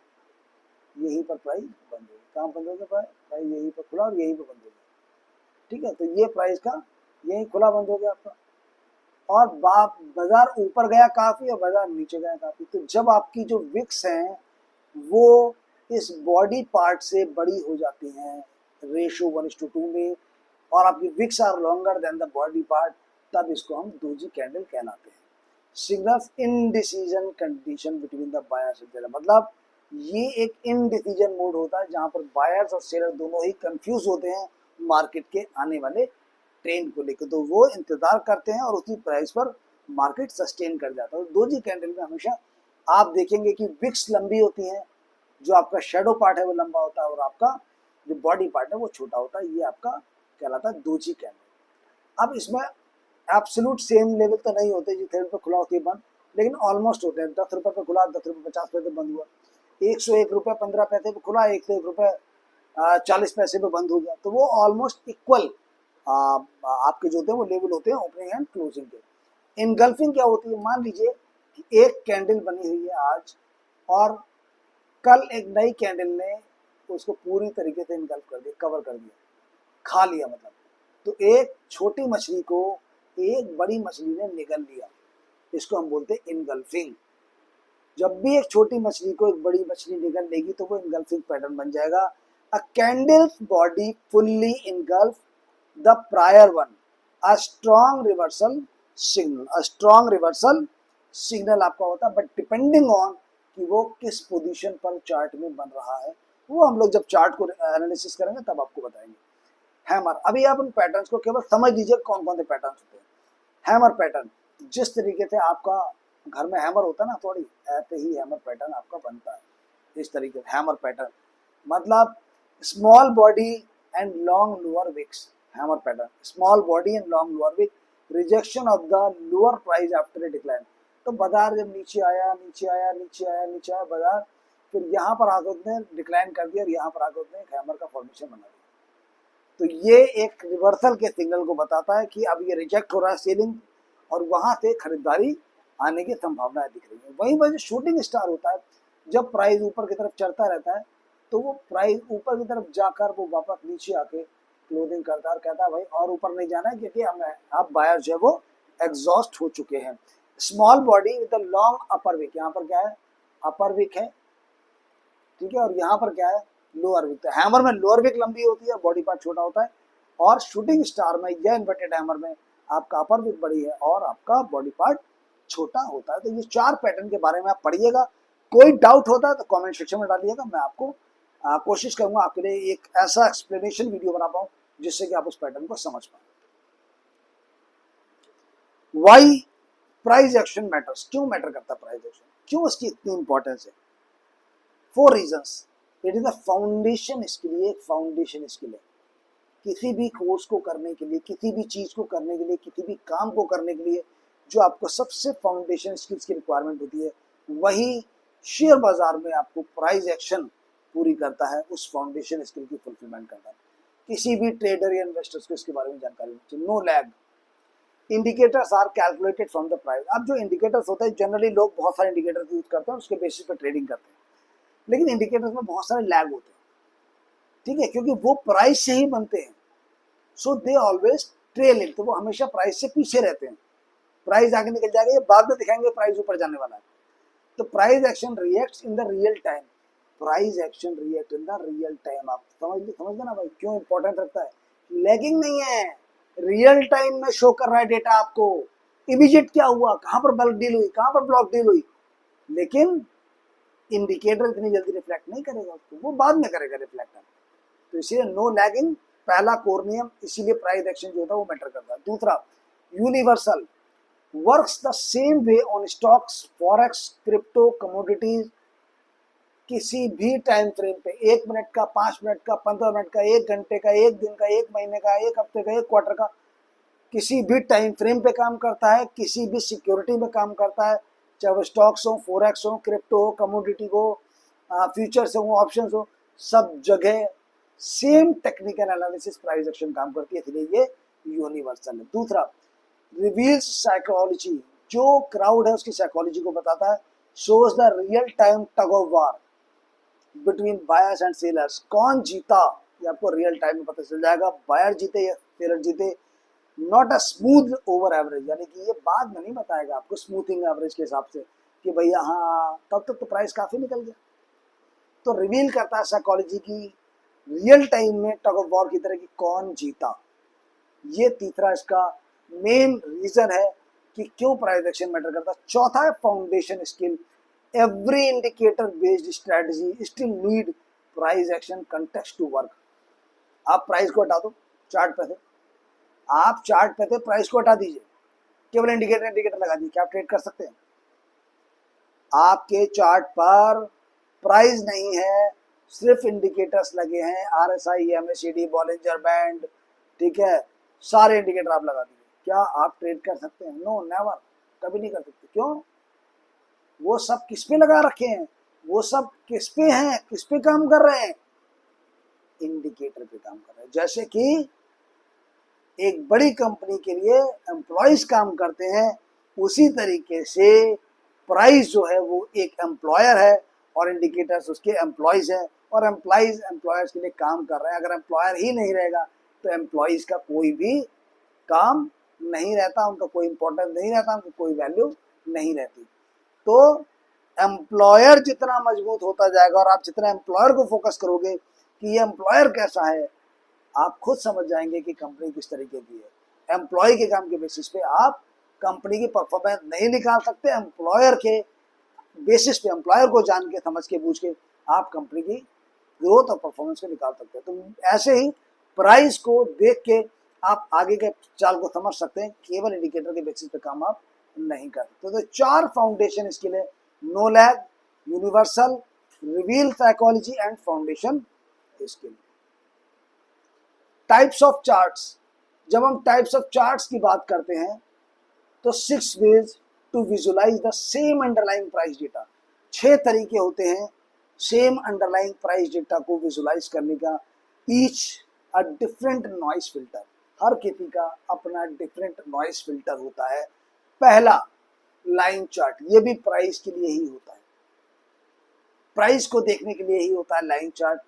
Speaker 1: यहीं पर प्राइस बंद हो गया। कहाँ बंद हो गया? प्राइस यहीं पर खुला और यहीं पर बंद हो गया। ठीक है, तो ये प्राइस का यहीं खुला बंद हो गया आपका, और बाजार ऊपर गया काफी और बाजार नीचे गया काफी। तो जब आपकी जो विक्स हैं वो इस बॉडी पार्ट से बड़ी हो जाती हैं रेशो 1:2 में, और आपकी wicks are longer than the body part, तब इसको हम डोजी कैंडल कहलाते हैं। Signals indecision condition between the buyers and seller, मतलब ये एक इनडिसीजन मोड होता है जहां पर बायर्स और सेलर दोनों ही कंफ्यूज होते हैं मार्केट के आने वाले ट्रेंड को लेकर। तो वो इंतजार करते हैं और उसी प्राइस पर मार्केट सस्टेन कर जाता है। डोजी कैंडल में हमेशा आप देखेंगे कि विक्स लंबी होती है, जो आपका शेडो पार्ट है वो लंबा होता है और आपका जो बॉडी पार्ट है वो छोटा होता है। ये आपका कहलाता है डोजी कैंडल। अब इसमें एब्सोल्यूट सेम लेवल तो नहीं होते, जितने रुपये खुला होती है बंद, लेकिन ऑलमोस्ट होते हैं। 10 रुपये पे खुला, 10 रुपये 50 पैसे बंद हुआ, 101 रुपये 15 पैसे पे खुला, 101 रुपये 40 पैसे पे बंद हो गया। तो वो ऑलमोस्ट इक्वल आपके जो होते हैं वो लेवल होते हैं ओपनिंग एंड क्लोजिंग के। इनगल्फिंग क्या होती है? मान लीजिए कि एक कैंडल बनी हुई है आज, और कल एक नई कैंडल ने उसको पूरी तरीके से इनगल्फ कर दिया, कवर कर दिया, खा लिया मतलब। तो एक छोटी मछली को एक बड़ी मछली ने निगल लिया, इसको हम बोलते हैं इनगल्फिंग। जब भी एक छोटी मछली को एक बड़ी मछली निगल लेगी तो वो इनगल्फिंग पैटर्न बन जाएगा। A candle's body fully engulf the prior one, a strong reversal signal. A strong reversal signal आपका होता है, बट डिपेंडिंग ऑन कि वो किस पोजीशन पर चार्ट में बन रहा है, वो हम लोग जब चार्ट को एनालिसिस करेंगे तब आपको बताएंगे। हैमर, अभी आप उन पैटर्न्स को केवल समझ लीजिए कौन कौन से पैटर्न्स होते हैं। हैमर पैटर्न, जिस तरीके से आपका घर में हैमर होता है ना, थोड़ी ऐसे ही हैमर पैटर्न आपका बनता है इस तरीके से। हैमर पैटर्न मतलब small body and long lower wicks. Hammer pattern, small body and long lower wick, rejection of the lower price after a decline. तो बाजार जब नीचे आया नीचे आया नीचे आया नीचे आया बाजार, फिर यहाँ पर आकर उसने डिक्लाइन कर दिया और यहाँ पर आकर उसने एक हैमर का फॉर्मेशन बना दिया। तो ये एक रिवर्सल के सिग्नल को बताता है कि अब ये रिजेक्ट हो रहा है सेलिंग, और वहां से खरीदारी आने की संभावनाएं दिख रही है। वहीं पर जो शूटिंग स्टार होता है, जब प्राइस ऊपर की तरफ चढ़ता रहता है तो वो प्राइस ऊपर की तरफ जाकर वो वापस नीचे आके क्लोजिंग करता है और कहता है भाई और ऊपर नहीं जाना है, क्योंकि हम अब बायर जो है वो एग्जॉस्ट हो चुके हैं। Small body with long upper wick, यहाँ पर क्या है? अपर विक है, ठीक है, और यहाँ पर क्या है? Lower wick. तो हैमर में लोअर विक लंबी होती है, बॉडी पार्ट छोटा होता है, और शूटिंग स्टार में या इन्वर्टेड हैमर में आपका अपर विक बड़ी है और आपका बॉडी पार्ट छोटा होता है। तो ये 4 पैटर्न के बारे में आप पढ़िएगा। कोई डाउट होता है तो कमेंट सेक्शन में डालिएगा, मैं आपको कोशिश करूंगा आपके लिए एक ऐसा एक्सप्लेनेशन वीडियो बना पाऊँ जिससे कि आप उस पैटर्न को समझ पाए। वाई प्राइस एक्शन मैटर्स, क्यों मैटर करता है प्राइस एक्शन, क्यों इसकी इतनी इंपॉर्टेंस है? 4 reasons. It is a foundation skill, ये एक फाउंडेशन स्किल है। किसी भी कोर्स को करने के लिए, किसी भी चीज को करने के लिए, किसी भी काम को करने के लिए जो आपको सबसे फाउंडेशन स्किल्स की रिक्वायरमेंट होती है, वही शेयर बाजार में आपको प्राइस एक्शन पूरी करता है, उस फाउंडेशन स्किल की फुलफिलमेंट करता है। किसी भी ट्रेडर या इन्वेस्टर्स को इसके बारे में जानकारी होनी चाहिए। No lag, indicators are calculated from the price. अब जो इंडिकेटर्स होते हैं, जनरली लोग बहुत सारे इंडिकेटर्स यूज करते हैं, उसके बेसिस पर ट्रेडिंग करते हैं, लेकिन इंडिकेटर्स में बहुत सारे लैग होते हैं, ठीक है, क्योंकि वो प्राइस से ही बनते हैं। सो दे ऑलवेज ट्रेल इट, तो वो हमेशा प्राइस से पीछे रहते हैं। प्राइस आगे निकल जाएगा, ये बाद में दिखाएंगे प्राइस ऊपर जाने वाला है। तो price action reacts in the real time, price action react in the real time. आप समझ गए ना भाई, क्यों इंपॉर्टेंट रखता है? लैगिंग नहीं है, रियल टाइम में शो कर रहा है डेटा आपको, इमीडिएट क्या हुआ, कहां पर बल्क डील हुई, कहां पर ब्लॉक डील हुई। लेकिन इंडिकेटर इतनी जल्दी रिफ्लेक्ट नहीं करेगा उसको, वो बाद में करेगा रिफ्लेक्ट। तो इसलिए नो लैगिंग पहला कोर नियम, इसीलिए प्राइस एक्शन जो होता है वो मैटर करता है। दूसरा, universal, works the same way on stocks, forex, crypto, commodities. किसी भी टाइम फ्रेम पे 1 मिनट का, 5 मिनट का, 15 मिनट का, 1 घंटे का, 1 दिन का, 1 महीने का, 1 हफ्ते का, 1 क्वार्टर का, किसी भी टाइम फ्रेम पे काम करता है, किसी भी सिक्योरिटी में काम करता है, चाहे वो स्टॉक्स हो, फॉरेक्स हो, क्रिप्टो हो, कमोडिटी हो, फ्यूचर्स हो, ऑप्शंस हो, सब जगह same technical analysis price action काम करती है, इसलिए ये यूनिवर्सल है। दूसरा, रिवील्स साइकोलॉजी, जो क्राउड है उसकी साइकोलॉजी को बताता है। Shows the real time tug of war between buyers and sellers. कौन जीता ये आपको रियल टाइम में पता चल जाएगा, बायर जीते या सेलर जीते। Not a smooth over average, यानी कि ये बाद में नहीं बताएगा आपको स्मूथिंग एवरेज के हिसाब से कि भैया हाँ तब तक तो प्राइस काफी निकल गया। तो रिवील करता है साइकोलॉजी की रियल टाइम में टग ऑफ वॉर की तरह की कौन जीता। ये तीसरा इसका मेन रीजन है कि क्यों प्राइस एक्शन मैटर करता है। चौथा है foundation skill, every indicator based strategy still need price action context to work. आप प्राइस को हटा दो चार्ट पे थे, आप चार्ट पे थे, प्राइस को हटा दीजिए, केवल इंडिकेटर इंडिकेटर लगा दीजिए, क्या आप ट्रेड कर सकते हैं? आपके चार्ट पर प्राइस नहीं है, सिर्फ इंडिकेटर्स लगे हैं, RSI, MACD, बॉलिंजर बैंड, ठीक है, सारे इंडिकेटर आप लगा दीजिए, क्या आप ट्रेड कर सकते हैं? नो, नेवर, कभी नहीं कर सकते। क्यों? वो सब किस पे लगा रखे हैं, वो सब किस पे हैं, किस पे काम कर रहे हैं? इंडिकेटर पे काम कर रहे हैं। जैसे कि एक बड़ी कंपनी के लिए एम्प्लॉयज काम करते हैं, उसी तरीके से प्राइस जो है वो एक एम्प्लॉयर है और इंडिकेटर्स उसके एम्प्लॉयज हैं, और एम्प्लॉयज एम्प्लॉयर्स के लिए काम कर रहे हैं। अगर एम्प्लॉयर ही नहीं रहेगा तो एम्प्लॉयज का कोई भी काम नहीं रहता, उनका कोई इंपॉर्टेंस नहीं रहता, उनकी कोई वैल्यू नहीं रहती। तो एम्प्लॉयर जितना मजबूत होता जाएगा और आप जितना एम्प्लॉयर को फोकस करोगे कि ये एम्प्लॉयर कैसा है, आप खुद समझ जाएंगे कि कंपनी किस तरीके की है। एम्प्लॉय के काम के बेसिस पे आप कंपनी की परफॉर्मेंस नहीं निकाल सकते, एम्प्लॉयर के बेसिस पे, एम्प्लॉयर को जान के, समझ के, बूझ के आप कंपनी की ग्रोथ और परफॉर्मेंस को निकाल सकते हैं। तो ऐसे ही प्राइस को देख के आप आगे के चाल को समझ सकते हैं, केवल इंडिकेटर के बेसिस पे काम आप नहीं कर सकते। तो 4 फाउंडेशन इसके लिए, no lag, universal, reveal psychology and foundation skill. Types of charts, जब हम टाइप्स ऑफ चार्ट्स की बात करते हैं तो 6 ways to visualise the same underlying price data. 6 तरीके होते हैं सेम अंडरलाइंग प्राइस डेटा को विजुलाइज करने का। Each a different noise filter, हर किसी का अपना डिफरेंट नॉइस फिल्टर होता है। पहला, लाइन चार्ट, ये भी प्राइस के लिए ही होता है, प्राइस को देखने के लिए ही होता है लाइन चार्ट,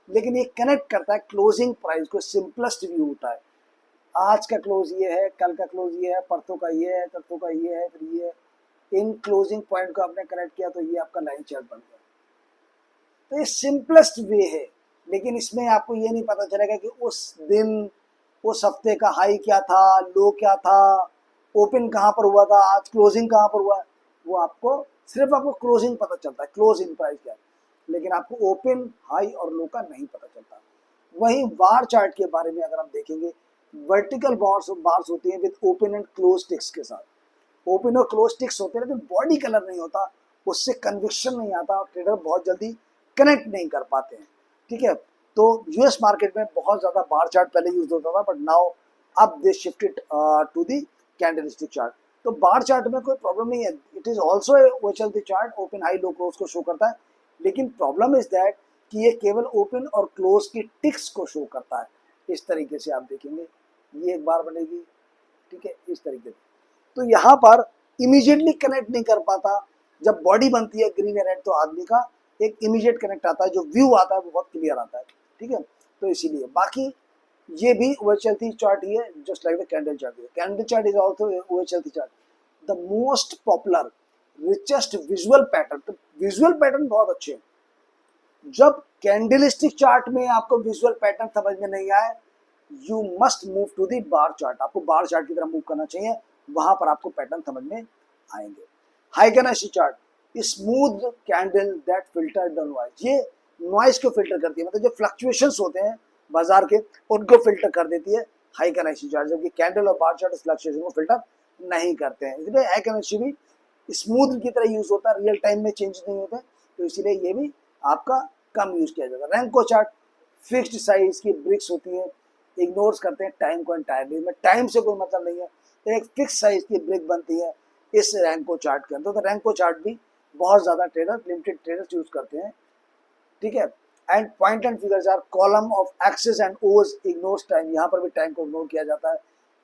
Speaker 1: लेकिन ये कनेक्ट करता है क्लोजिंग प्राइस को, सिंपलेस्ट व्यू होता है। आज का क्लोज ये है, कल का क्लोज ये है, परसों का ये है, तरसों का ये है, फिर ये है। इन क्लोजिंग पॉइंट को आपने कनेक्ट किया तो ये आपका लाइन चार्ट बन गया। तो ये सिंपलेस्ट वे है, लेकिन इसमें आपको ये नहीं पता चलेगा कि उस दिन, उस हफ्ते का हाई क्या था, लो क्या था, ओपन कहाँ पर हुआ था, आज क्लोजिंग कहाँ पर हुआ है। वो आपको सिर्फ आपको क्लोजिंग पता चलता है, क्लोज इन प्राइस क्या है, लेकिन आपको ओपन, हाई और लो का नहीं पता चलता। वहीं बार चार्ट के बारे में अगर हम देखेंगे, वर्टिकल बार्स होती हैं with open and close ticks के साथ। ओपन और क्लोज टिक्स होते हैं, लेकिन बॉडी कलर नहीं होता, उससे कन्विक्शन नहीं आता और ट्रेडर बहुत जल्दी कनेक्ट नहीं कर पाते हैं, ठीक है। तो यूएस मार्केट में बहुत ज़्यादा बार चार्ट पहले यूज होता था, बट नाउ अब they shifted to the candlestick chart. तो बार चार्ट में कोई प्रॉब्लम नहीं है, it is also a vocal chart, open, high, low, close को शो करता है, लेकिन प्रॉब्लम इज दैट कि ये केवल ओपन और क्लोज की टिक्स को शो करता है। इस तरीके से आप देखेंगे, ये एक बार बनेगी, ठीक है, इस तरीके से। तो यहाँ पर इमीडिएटली कनेक्ट नहीं कर पाता, जब बॉडी बनती है ग्रीन एंड रेड तो आदमी का एक इमीडिएट कनेक्ट आता है, जो व्यू आता है वो बहुत क्लियर आता है, ठीक है। तो इसीलिए बाकी ये भी ओएचएलटी चार्ट ही है, just like the candle chart. Candle chart is also OHLT chart, the most popular richest visual pattern. तो विजुअल पैटर्न बहुत अच्छे हैं। जब कैंडलस्टिक चार्ट में आपको विजुअल पैटर्न समझ में नहीं आए, you must move to the bar chart, आपको बार चार्ट की तरफ मूव करना चाहिए, वहां पर आपको पैटर्न समझ में आएंगे। Heikin Ashi chart, smooth candle that filter the noise, ये नॉइज को फिल्टर करती है, मतलब जो फ्लक्चुएशंस होते हैं बाजार के, उनको फिल्टर कर देती है हाई कनेक्शन चार्ट, जबकि कैंडल और बार चार्ट फ्लक्चुएशन को फिल्टर नहीं करते हैं। इसलिए हाई कनेक्शन भी स्मूथ की तरह यूज होता है, रियल टाइम में चेंज नहीं होते, तो इसीलिए ये भी आपका कम यूज किया जाएगा। रैंको चार्ट फिक्स्ड साइज की ब्रिक्स होती है, इग्नोर्स करते हैं टाइम को एंटायरली, में टाइम से कोई मतलब नहीं है, तो एक फिक्स साइज की ब्रिक बनती है इस रैंको चार्ट के अंदर। तो रैंको चार्ट भी बहुत ज्यादा ट्रेडर, लिमिटेड ट्रेडर्स यूज करते हैं, ठीक है। And point and figures are column of X's and O's ignores time, यहाँ पर भी टाइम को इग्नोर किया जाता है।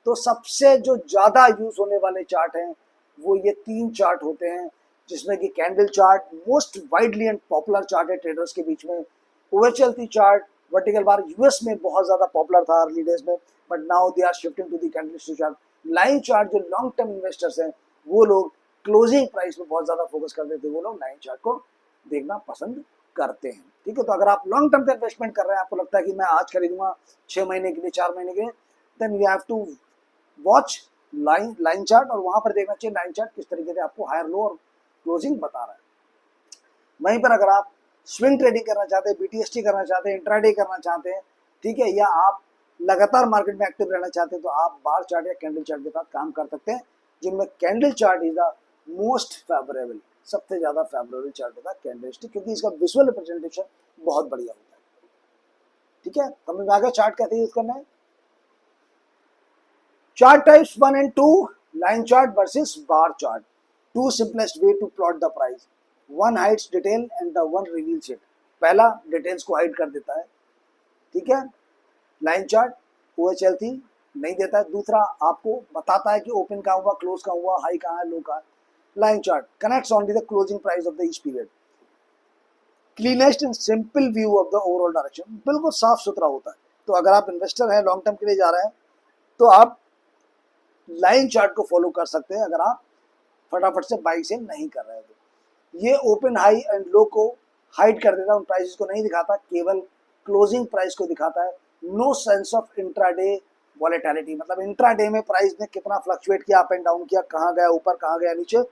Speaker 1: तो सबसे जो ज्यादा यूज होने वाले चार्ट हैं वो ये 3 चार्ट होते हैं, जिसमें कि candle chart most widely and popular chart है ट्रेडर्स के बीच में। OHLT chart vertical bar US में बहुत ज्यादा पॉपुलर था अर्ली डेज में, but now they are shifting to the candlestick chart. Line chart जो लॉन्ग टर्म इन्वेस्टर्स हैं वो लोग क्लोजिंग प्राइस पे बहुत ज्यादा फोकस करते थे, वो लोग लाइन चार्ट को देखना पसंद करते हैं, ठीक है। तो अगर आप लॉन्ग टर्म का इन्वेस्टमेंट कर रहे हैं, आपको लगता है कि मैं आज खरीदूंगा 6 महीने के लिए, 4 महीने के लिए, then you have to watch line chart, और वहां पर देखना चाहिए लाइन चार्ट किस तरीके से आपको हायर लो और क्लोजिंग बता रहा है। वहीं पर अगर आप स्विंग ट्रेडिंग करना चाहते हैं, बीटीएसटी करना चाहते हैं, इंट्राडे करना चाहते हैं, ठीक है, या आप लगातार मार्केट में एक्टिव रहना चाहते हैं, तो आप बार चार्ट या कैंडल चार्ट के साथ काम कर सकते हैं, जिनमें candle chart is the most favourable, सबसे ज्यादा फेवरेबल चार्ट होता है कैंडलस्टिक, क्योंकि इसका विजुअल रिप्रेजेंटेशन बहुत बढ़िया होता है, ठीक है। समझ में आ गया चार्ट कैसे यूज करना है। Chart types 1 and 2, line chart versus bar chart. Two simplest way to plot the price. One hides detail and the one reveals it. पहला डिटेल्स को हाइड कर देता है, ठीक है, लाइन चार्ट OHLT नहीं देता है। दूसरा आपको बताता है कि ओपन कहाँ हुआ, क्लोज कहाँ हुआ, हाई कहाँ है, लो कहाँ है। Line chart connects only the closing price of the each period. Cleanest and simple view of the overall direction, बिल्कुल साफ सुथरा होता है। तो अगर आप इन्वेस्टर हैं, लॉन्ग टर्म के लिए जा रहे हैं, तो आप लाइन चार्ट को फॉलो कर सकते हैं अगर आप फटाफट से बाई सेल नहीं कर रहे हैं तो। ये ओपन हाई एंड लो को हाइड कर देता है, उन प्राइसेस को नहीं दिखाता, केवल क्लोजिंग प्राइस को दिखाता है। No sense of intraday volatility, मतलब इंट्राडे में प्राइस ने कितना फ्लक्चुएट किया, अप एंड डाउन किया, कहाँ गया ऊपर, कहाँ गया नीचे,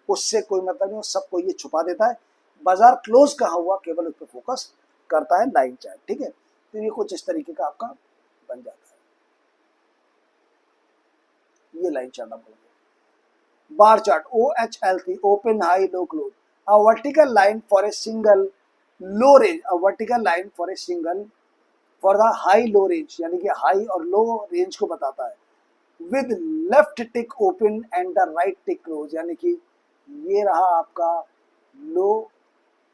Speaker 1: उससे कोई मतलब नहीं, सबको ये छुपा देता है। बाजार क्लोज कहाँ हुआ केवल उस पर फोकस करता है लाइन चार्ट, ठीक है। तो ये कुछ इस तरीके का आपका बन जाता है, ये लाइन चार्ट आप बोलेंगे। Bar chart OHLT, open high low close, a vertical line for a single low range, a vertical line for a single for the high low range, यानी कि हाई और लो रेंज को बताता है। With left tick open and the right tick close, यानी कि ये रहा आपका लो,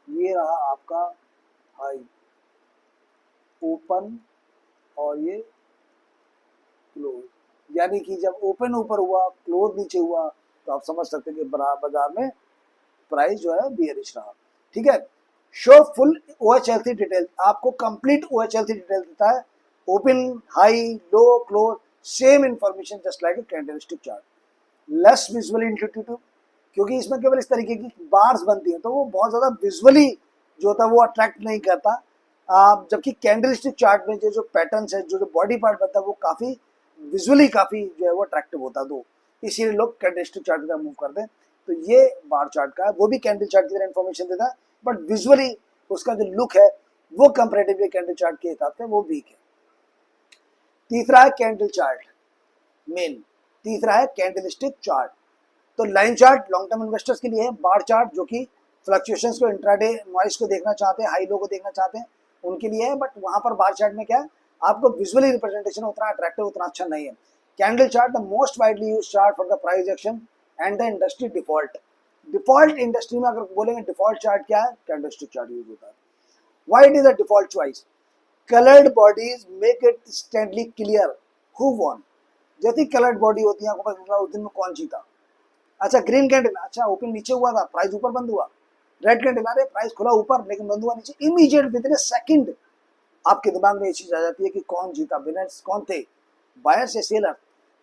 Speaker 1: ये रहा आपका हाई, ओपन और ये क्लोज, यानी कि जब ओपन ऊपर हुआ, क्लोज नीचे हुआ, तो आप समझ सकते हैं कि बाजार में प्राइस जो है बियरिश रहा, ठीक है। शो फुल OHLT डिटेल, आपको कंप्लीट OHLT डिटेल देता है, open high low close, same information just like a candlestick chart. Less visually intuitive, क्योंकि इसमें केवल इस तरीके की बार्स बनती हैं, तो वो बहुत ज्यादा विजुअली जो होता है वो अट्रैक्ट नहीं करता। जबकि कैंडलस्टिक चार्ट में जो पैटर्न्स है, जो बॉडी पार्ट बनता है, वो काफी विजुअली काफी जो है वो अट्रैक्टिव होता है, तो इसीलिए लोग कैंडलस्टिक चार्ट की तरफ मूव करते हैं। तो ये बार चार्ट का है, वो भी कैंडल चार्ट की तरह इन्फॉर्मेशन देता है, बट विजुअली उसका जो लुक है वो कंपैरेटिवली कैंडल चार्ट के हिसाब से वो वीक है। तीसरा है कैंडल चार्ट मेन, तीसरा है कैंडलस्टिक चार्ट। तो line chart long term investors के लिए है, बार चार्ट जो कि फ्लक्चुएशंस को, इंट्राडे नॉइस को देखना चाहते हैं, हाई लो को देखना चाहते हैं, उनके लिए है। बट वहां पर बार चार्ट में क्या है, आपको विजुअली रिप्रेजेंटेशन उतना अट्रैक्टिव, उतना अच्छा नहीं है। Candle chart the most widely used chart for the price action and the industry default. Default industry में अगर बोलेंगे डिफॉल्ट चार्ट क्या है, कैंडलस्टिक चार्ट यूज होता है। Why it is a default choice, coloured bodies make it instantly clear who won. जैसी coloured body होती है, आपको पता चल रहा है उस दिन में कौन जीता। अच्छा ग्रीन कैंडल, अच्छा ओपन नीचे हुआ था, प्राइस ऊपर बंद हुआ। रेड कैंडल, अरे प्राइस खुला ऊपर लेकिन बंद हुआ नीचे। Immediate with in A second आपके दिमाग में ये चीज आ जाती है कि कौन जीता, विनर्स कौन थे, बायर्स या सेलर।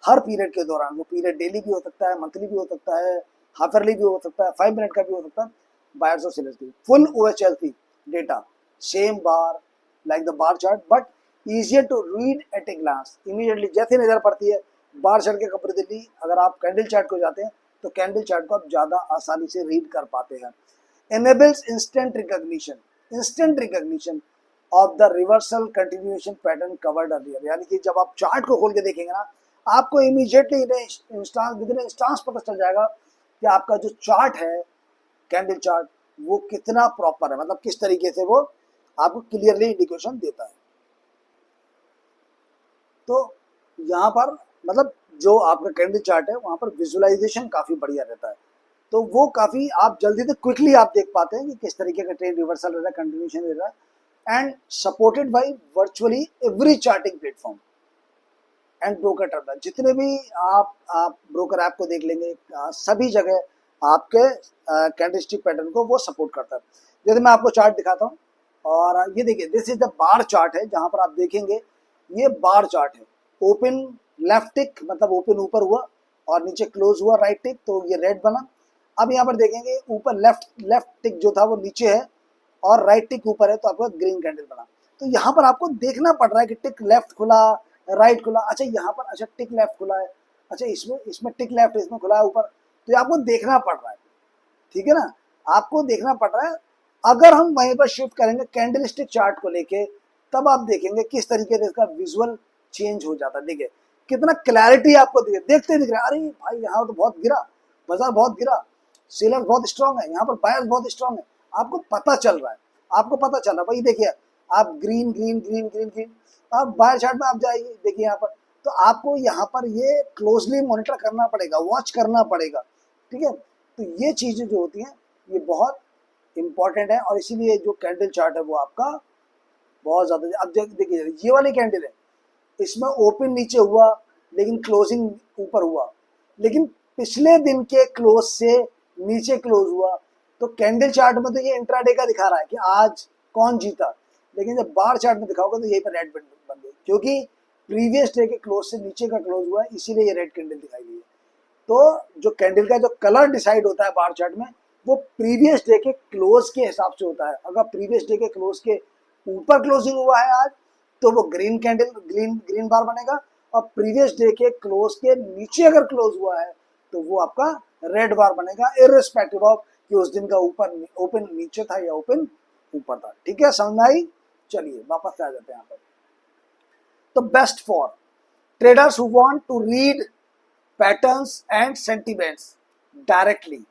Speaker 1: हर पीरियड के दौरान, वो पीरियड डेली भी हो सकता है, मंथली भी हो सकता है, हाफ ईयरली भी हो सकता है, 5 मिनट का भी हो सकता है, बायर्स और सेलर्स की full OHLT data, same bar like the bar chart, but easier to read at a glance। Immediately जैसे नजर पड़ती है, बार चार्ट के कंपैरेटिवली अगर आप कैंडल चार्ट को जाते हैं तो कैंडल चार्ट को आप ज्यादा आसानी से रीड कर पाते हैं। enables instant recognition, instant recognition, of the reversal continuation pattern covered earlier. यानी कि जब आप चार्ट को खोल के देखेंगे ना, आपको इमीडिएटली विद इन इंस्टांस पता चल जाएगा कि आपका जो चार्ट है, कैंडल चार्ट, वो कितना प्रॉपर है, मतलब किस तरीके से वो आपको क्लियरली इंडिकेशन देता है। तो यहाँ पर मतलब जो आपका कैंडल चार्ट है वहाँ पर विजुअलाइजेशन काफ़ी बढ़िया रहता है, तो वो काफ़ी आप जल्दी से क्विकली आप देख पाते हैं कि किस तरीके का ट्रेंड रिवर्सल रह रहा है, कंटिन्यूएशन दे रहा है, and supported by virtually every charting platform and broker terminal. जितने भी आप ब्रोकर ऐप को देख लेंगे, सभी जगह आपके कैंडलस्टिक पैटर्न को वो सपोर्ट करता है। जैसे मैं आपको चार्ट दिखाता हूँ, और ये देखिए this is the bar chart है, जहाँ पर आप देखेंगे ये बार चार्ट है। ओपन लेफ्ट टिक मतलब ओपन ऊपर हुआ और नीचे क्लोज हुआ राइट टिक, तो ये रेड बना। अब यहाँ पर देखेंगे ऊपर लेफ्ट टिक जो था वो नीचे है और राइट टिक ऊपर है, तो आपका ग्रीन कैंडल बना। तो यहाँ पर आपको देखना पड़ रहा है कि टिक लेफ्ट खुला, राइट खुला, अच्छा यहाँ पर अच्छा टिक लेफ्ट खुला है, अच्छा इसमें टिक लेफ्ट, इसमें खुला है ऊपर, तो ये आपको देखना पड़ रहा है, ठीक है ना, आपको देखना पड़ रहा है। अगर हम वहीं पर शिफ्ट करेंगे कैंडलस्टिक चार्ट को लेके, तब आप देखेंगे किस तरीके से इसका विजुअल चेंज हो जाता है। देखिए कितना क्लैरिटी आपको देखते दिख रहा है, अरे भाई यहाँ तो बहुत गिरा, बाजार बहुत गिरा, सेलर बहुत स्ट्रांग है, यहाँ पर बायर्स बहुत स्ट्रांग है, आपको पता चल रहा है, आपको पता चल रहा है। वही देखिए आप green green green green green, आप बायर चार्ट में आप जाइए, देखिए यहाँ पर, तो आपको यहाँ पर ये क्लोजली मॉनिटर करना पड़ेगा, वॉच करना पड़ेगा, ठीक है। तो ये चीजें जो होती हैं ये बहुत इंपॉर्टेंट है, और इसीलिए जो कैंडल चार्ट है वो आपका बहुत ज्यादा। अब देखिए ये वाली कैंडल है, इसमें ओपन नीचे हुआ लेकिन क्लोजिंग ऊपर हुआ, लेकिन पिछले दिन के क्लोज से नीचे क्लोज हुआ, तो कैंडल चार्ट में तो ये इंट्राडे का दिखा रहा है कि आज कौन जीता, लेकिन जब बार चार्ट में दिखाओगे तो यही पर रेड बन गई, क्योंकि प्रीवियस डे के क्लोज से नीचे का क्लोज हुआ है, इसीलिए ये रेड कैंडल दिखाई दी है। तो जो कैंडल का जो कलर डिसाइड होता है बार चार्ट में, वो प्रीवियस डे के क्लोज के हिसाब से होता है। अगर प्रीवियस डे के क्लोज के ऊपर क्लोजिंग हुआ है आज, तो वो ग्रीन कैंडल ग्रीन बार बनेगा, और प्रीवियस डे के क्लोज के नीचे अगर क्लोज हुआ है तो वो आपका रेड बार बनेगा, इररिस्पेक्टिव ऑफ कि उस दिन का ऊपर ओपन नीचे था या ओपन ऊपर था। ठीक है, समझ में आई? चलिए वापस आ जाते हैं यहाँ पर। तो best for traders who want to read patterns and sentiments directly,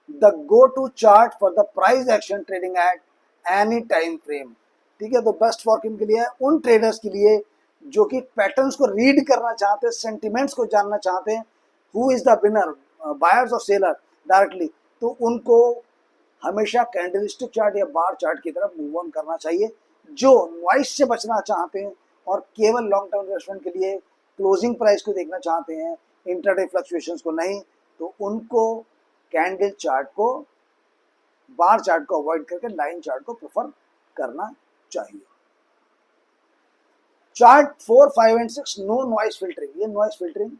Speaker 1: the go-to chart for the price action trading at any time frame। ठीक है, तो बेस्ट फॉर किन के लिए है? उन ट्रेडर्स के लिए जो कि पैटर्न्स को रीड करना चाहते हैं, सेंटिमेंट्स को जानना चाहते हैं, who is the winner, buyers और सेलर डायरेक्टली, तो उनको हमेशा कैंडलस्टिक चार्ट या बार चार्ट की तरफ मूव ऑन करना चाहिए। जो नॉइस से बचना चाहते हैं और केवल लॉन्ग टर्म इन्वेस्टमेंट के लिए क्लोजिंग प्राइस को देखना चाहते हैं, इंटरडे फ्लक्चुएशंस को नहीं, तो उनको कैंडल चार्ट को, बार चार्ट को अवॉइड करके लाइन चार्ट को प्रेफर करना चाहिए। Chart 4, 5 and 6 no noise filtering. ये noise filtering,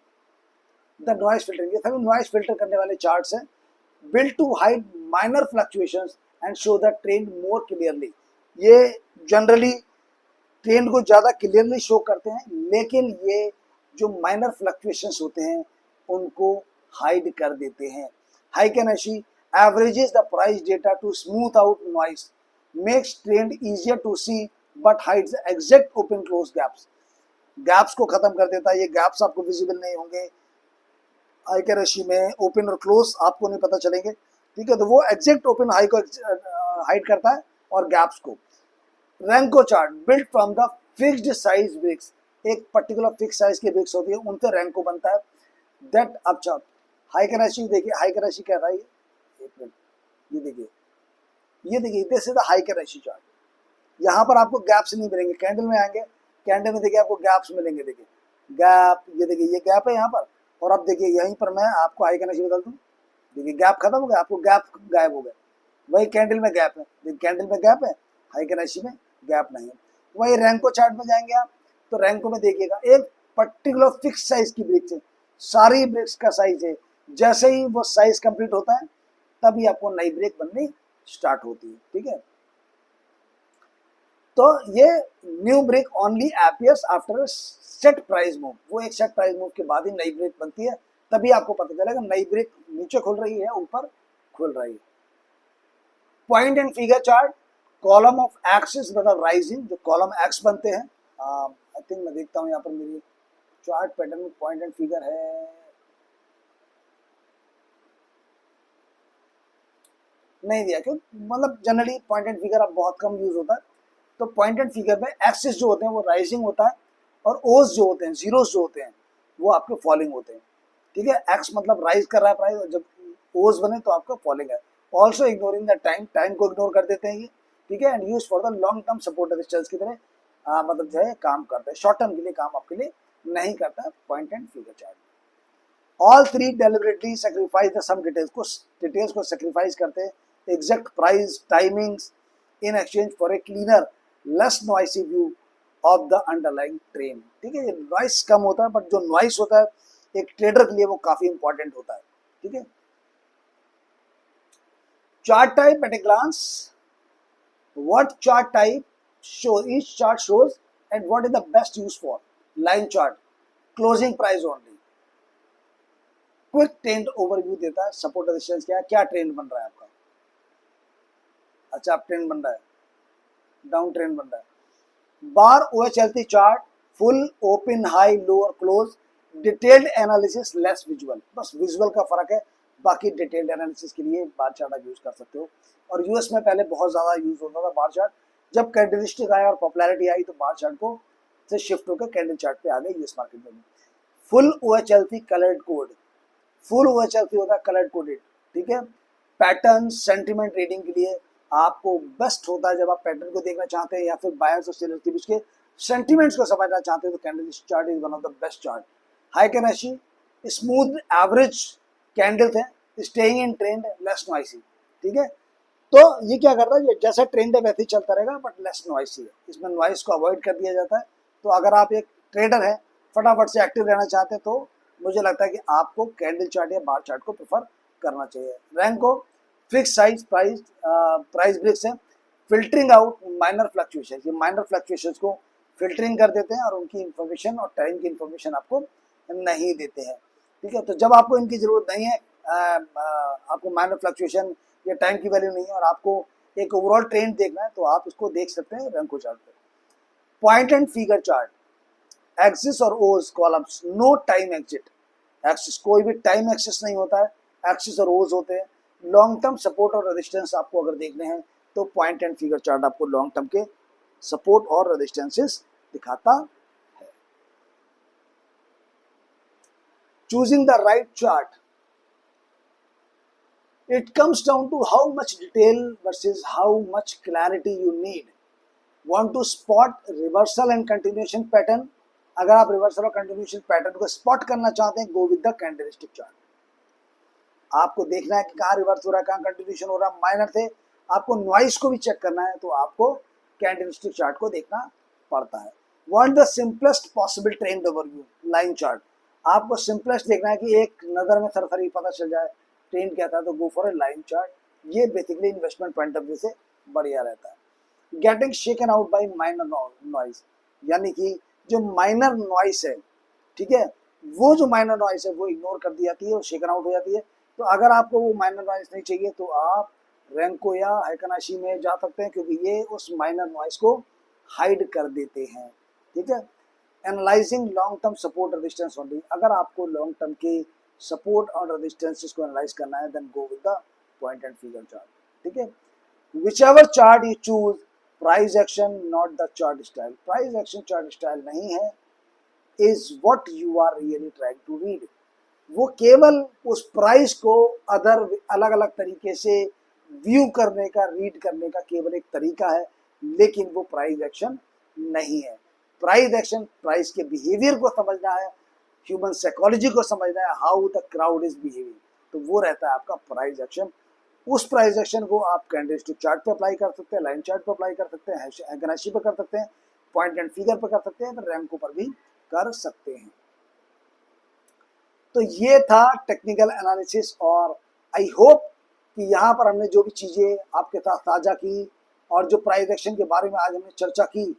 Speaker 1: the noise filtering, ये सभी नॉइस फिल्टर करने वाले चार्ट्स हैं। built to hide minor fluctuations and show the trend more clearly। ये जनरली ट्रेंड को ज़्यादा क्लियरली शो करते हैं, लेकिन ये जो माइनर फ्लक्चुएशंस होते हैं उनको हाइड कर देते हैं। हाइकेनेशी averages the price data to smooth out noise, makes trend easier to see but hides the exact open close gaps। Gaps को खत्म कर देता है, ये गैप्स आपको विजिबल नहीं होंगे, हाई के रेशी में ओपन और क्लोज आपको नहीं पता चलेंगे। ठीक है, तो वो एग्जैक्ट ओपन हाई को हाइड करता है और गैप्स को। Renko chart built from the fixed size bricks, एक पर्टिकुलर फिक्स साइज के ब्रिक्स होती है, उनसे रैंको बनता है। दैट अब चार्ट हाई के रेशी, देखिए हाई के रेशी क्या था, ये देखिए दिस इज द हाई के रेशी चार्ट। यहाँ पर आपको गैप्स नहीं मिलेंगे, कैंडल में आएंगे, कैंडल में देखिए आपको गैप्स मिलेंगे, देखिए गैप, ये देखिए ये गैप है यहाँ पर, और अब देखिए यहीं पर मैं आपको हाई का नशी बदल दूँ, देखिए गैप खत्म हो गया, आपको गैप गायब हो गया। वही कैंडल में गैप है, देखिए कैंडल में गैप है, हाई का नशी में गैप नहीं है। वही रैंको चार्ट में जाएंगे आप, तो रैंको में देखिएगा एक पर्टिकुलर फिक्स साइज की ब्रिक्स है, सारी ब्रिक्स का साइज है, जैसे ही वो साइज कंप्लीट होता है तभी आपको नई ब्रेक बननी स्टार्ट होती है। ठीक है, तो ये new break only appears after set price move, वो एक सेट प्राइस मूव के बाद ही नई ब्रेक बनती है, तभी आपको पता चलेगा नई ब्रेक नीचे खुल रही है ऊपर खुल रही है। Point and figure chart column of axis मतलब राइजिंग, जो कॉलम एक्स बनते हैं। आई थिंक मैं देखता हूँ यहाँ पर मेरी चार्ट पैटर्न में पॉइंट एंड फिगर है, नहीं दिया क्यों, मतलब जनरली पॉइंट एंड फिगर अब बहुत कम यूज होता है। तो पॉइंट एंड फिगर में एक्सिस जो होते हैं वो राइजिंग होता है, और ओज जो होते हैं, जीरोस जो होते हैं, वो आपके फॉलिंग होते हैं। ठीक है, एक्स मतलब राइज कर रहा है प्राइस, और जब ओज बने तो आपका फॉलिंग है। Also ignoring the time, time को इग्नोर कर देते हैं ये। ठीक है, and use for the long term support resistance की तरह मतलब जो है काम करता है, शॉर्ट टर्म के लिए काम आपके लिए नहीं करता है point and figure chart. All three deliberately sacrifice the some details को सेक्रीफाइस करते हैं, exact price, timings in exchange for a cleaner less noisy view of the underlying trend. ठीक है, ये नॉइस कम होता है, बट जो नॉइस होता है एक ट्रेडर के लिए वो काफी इंपॉर्टेंट होता है। ठीक है, chart type at a glance, what chart type show each chart shows and what is the best use for? Line chart, closing price only, quick trend overview देता है, सपोर्ट रेजिस्टेंस क्या है, क्या ट्रेंड बन रहा है आपका। अच्छा, आप ट्रेंड बन रहा है, डाउन ट्रेंड बन रहा है। Bar OHLT chart, full open high lower close, detailed analysis less visual, बस विजुअल का फर्क है, बाकी डिटेल्ड एनालिसिस के लिए बार चार्ट आप यूज कर सकते हो। और यूएस में पहले बहुत ज्यादा यूज होता था बार चार्ट, जब कैंडलस्टिक आया और पॉपुलैरिटी आई तो बार चार्ट को से शिफ्ट होकर कैंडल चार्ट पे आ गए यूएस मार्केट में। फुल ओएचएलटी कलर्ड कोड, फुल ओएचएलटी होता है कलर्ड कोडेड। ठीक है, पैटर्न सेंटिमेंट रीडिंग के लिए आपको बेस्ट होता है, जब आप पैटर्न को देखना चाहते हैं या फिर बायर्स और सेलर्स के बीच के सेंटिमेंट्स को समझना चाहते हैं तो candle chart is one of the best chart. Heikin Ashi, smooth average candles हैं, staying in trend, less noisy. ठीक है, तो ये क्या करता है, ये जैसा ट्रेंड है वैसे ही चलता रहेगा, बट लेस नॉइसी है, इसमें नॉइस को अवॉइड कर दिया जाता है। तो अगर आप एक ट्रेडर है, फटाफट से एक्टिव रहना चाहते हैं, तो मुझे लगता है कि आपको कैंडल चार्ट या बार चार्ट को प्रेफर करना चाहिए। रैंक को फिक्स साइज प्राइस ब्रेक्स है, फिल्टरिंग आउट माइनर फ्लक्चुएशन, ये माइनर फ्लक्चुएशंस को फिल्टरिंग कर देते हैं और उनकी इंफॉर्मेशन और टाइम की इंफॉर्मेशन आपको नहीं देते हैं। ठीक है, तो जब आपको इनकी जरूरत नहीं है, आपको माइनर फ्लक्चुएशन या टाइम की वैल्यू नहीं है और आपको एक ओवरऑल ट्रेंड देखना है, तो आप इसको देख सकते हैं रैंको चार्ट पे। Point and figure chart, X's और O's columns, no time axis, axis कोई भी टाइम एक्सिस नहीं होता है, एक्सिस और ओज होते हैं। लॉन्ग टर्म सपोर्ट और रेजिस्टेंस आपको अगर देखने हैं तो पॉइंट एंड फिगर चार्ट आपको लॉन्ग टर्म के सपोर्ट और रेजिस्टेंसेस दिखाता है। Choosing the right chart, it comes down to how much detail versus how much clarity you need. Want to spot reversal and continuation pattern? अगर आप reversal और continuation pattern को spot करना चाहते हैं, गो विद द कैंडलस्टिक चार्ट। आपको देखना है कि कहाँ रिवर्स हो रहा है, कहाँ कंटिन्यूएशन हो रहा है, माइनर थे, आपको नॉइस को भी चेक करना है, तो आपको कैंडलस्टिक चार्ट को देखना पड़ता है। Want the simplest possible trend overview, line chart, आपको सिंपलेस्ट देखना है कि एक नजर में सरसरी पता चल जाए ट्रेंड क्या था, तो go for a line chart. ये basically investment point of view से बढ़िया रहता है। Getting shaken out by minor noise, यानी कि जो माइनर नॉइस है, ठीक है, वो जो माइनर नॉइस है वो इग्नोर कर दी जाती है और शेकन आउट हो जाती है। तो अगर आपको वो माइनर नॉइस नहीं चाहिए तो आप रैंको या हाइकनाशी में जा सकते हैं, क्योंकि ये उस माइनर नॉइस को हाइड कर देते हैं। ठीक है, analysing long term support resistance only, अगर आपको लॉन्ग टर्म के सपोर्ट और रेजिस्टेंसेस को एनालाइज करना है, then go with the point and figure chart. ठीक है, whichever chart you choose, price action not the chart style, price action chart style नहीं है, is what you are really trying to read. वो केवल उस price को other अलग अलग तरीके से व्यू करने का, रीड करने का केवल एक तरीका है, लेकिन वो प्राइस एक्शन नहीं है। प्राइस एक्शन प्राइस के बिहेवियर को समझना है, ह्यूमन साइकोलॉजी को समझना है, how the crowd is behaving, तो वो रहता है आपका प्राइस एक्शन। उस प्राइस एक्शन को आप कैंडलस्टिक चार्ट पे अप्लाई कर सकते हैं, लाइन चार्ट पे अप्लाई कर सकते हैं, हाइकनाशी पे कर सकते हैं, पॉइंट एंड फिगर पे कर सकते हैं, फिर रैंको पर भी कर सकते हैं। तो ये था टेक्निकल एनालिसिस, और आई होप कि यहाँ पर हमने जो भी चीज़ें आपके साथ साझा की और जो प्राइस एक्शन के बारे में आज हमने चर्चा की,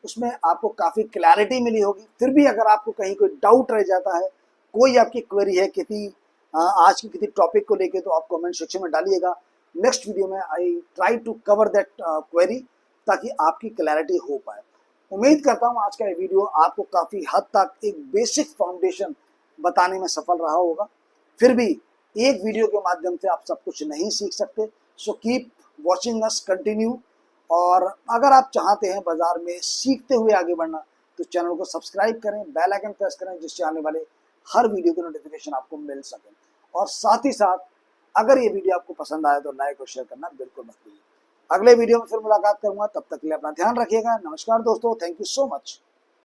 Speaker 1: उसमें आपको काफ़ी क्लैरिटी मिली होगी। फिर भी अगर आपको कहीं कोई डाउट रह जाता है, कोई आपकी क्वेरी है किसी आज की किसी टॉपिक को लेके, तो आप कमेंट सेक्शन में डालिएगा, नेक्स्ट वीडियो में I try to cover that query ताकि आपकी क्लैरिटी हो पाए। उम्मीद करता हूँ आज का ये वीडियो आपको काफ़ी हद तक एक बेसिक फाउंडेशन बताने में सफल रहा होगा। फिर भी एक वीडियो के माध्यम से आप सब कुछ नहीं सीख सकते, so keep watching us continue. और अगर आप चाहते हैं बाजार में सीखते हुए आगे बढ़ना तो चैनल को सब्सक्राइब करें, बेल आइकन प्रेस करें, जिससे आने वाले हर वीडियो की नोटिफिकेशन आपको मिल सके। और साथ ही साथ अगर ये वीडियो आपको पसंद आए तो लाइक और शेयर करना बिल्कुल मत भूलिए। अगले वीडियो में फिर मुलाकात करूंगा, तब तक के लिए अपना ध्यान रखिएगा। नमस्कार दोस्तों, थैंक यू सो मच।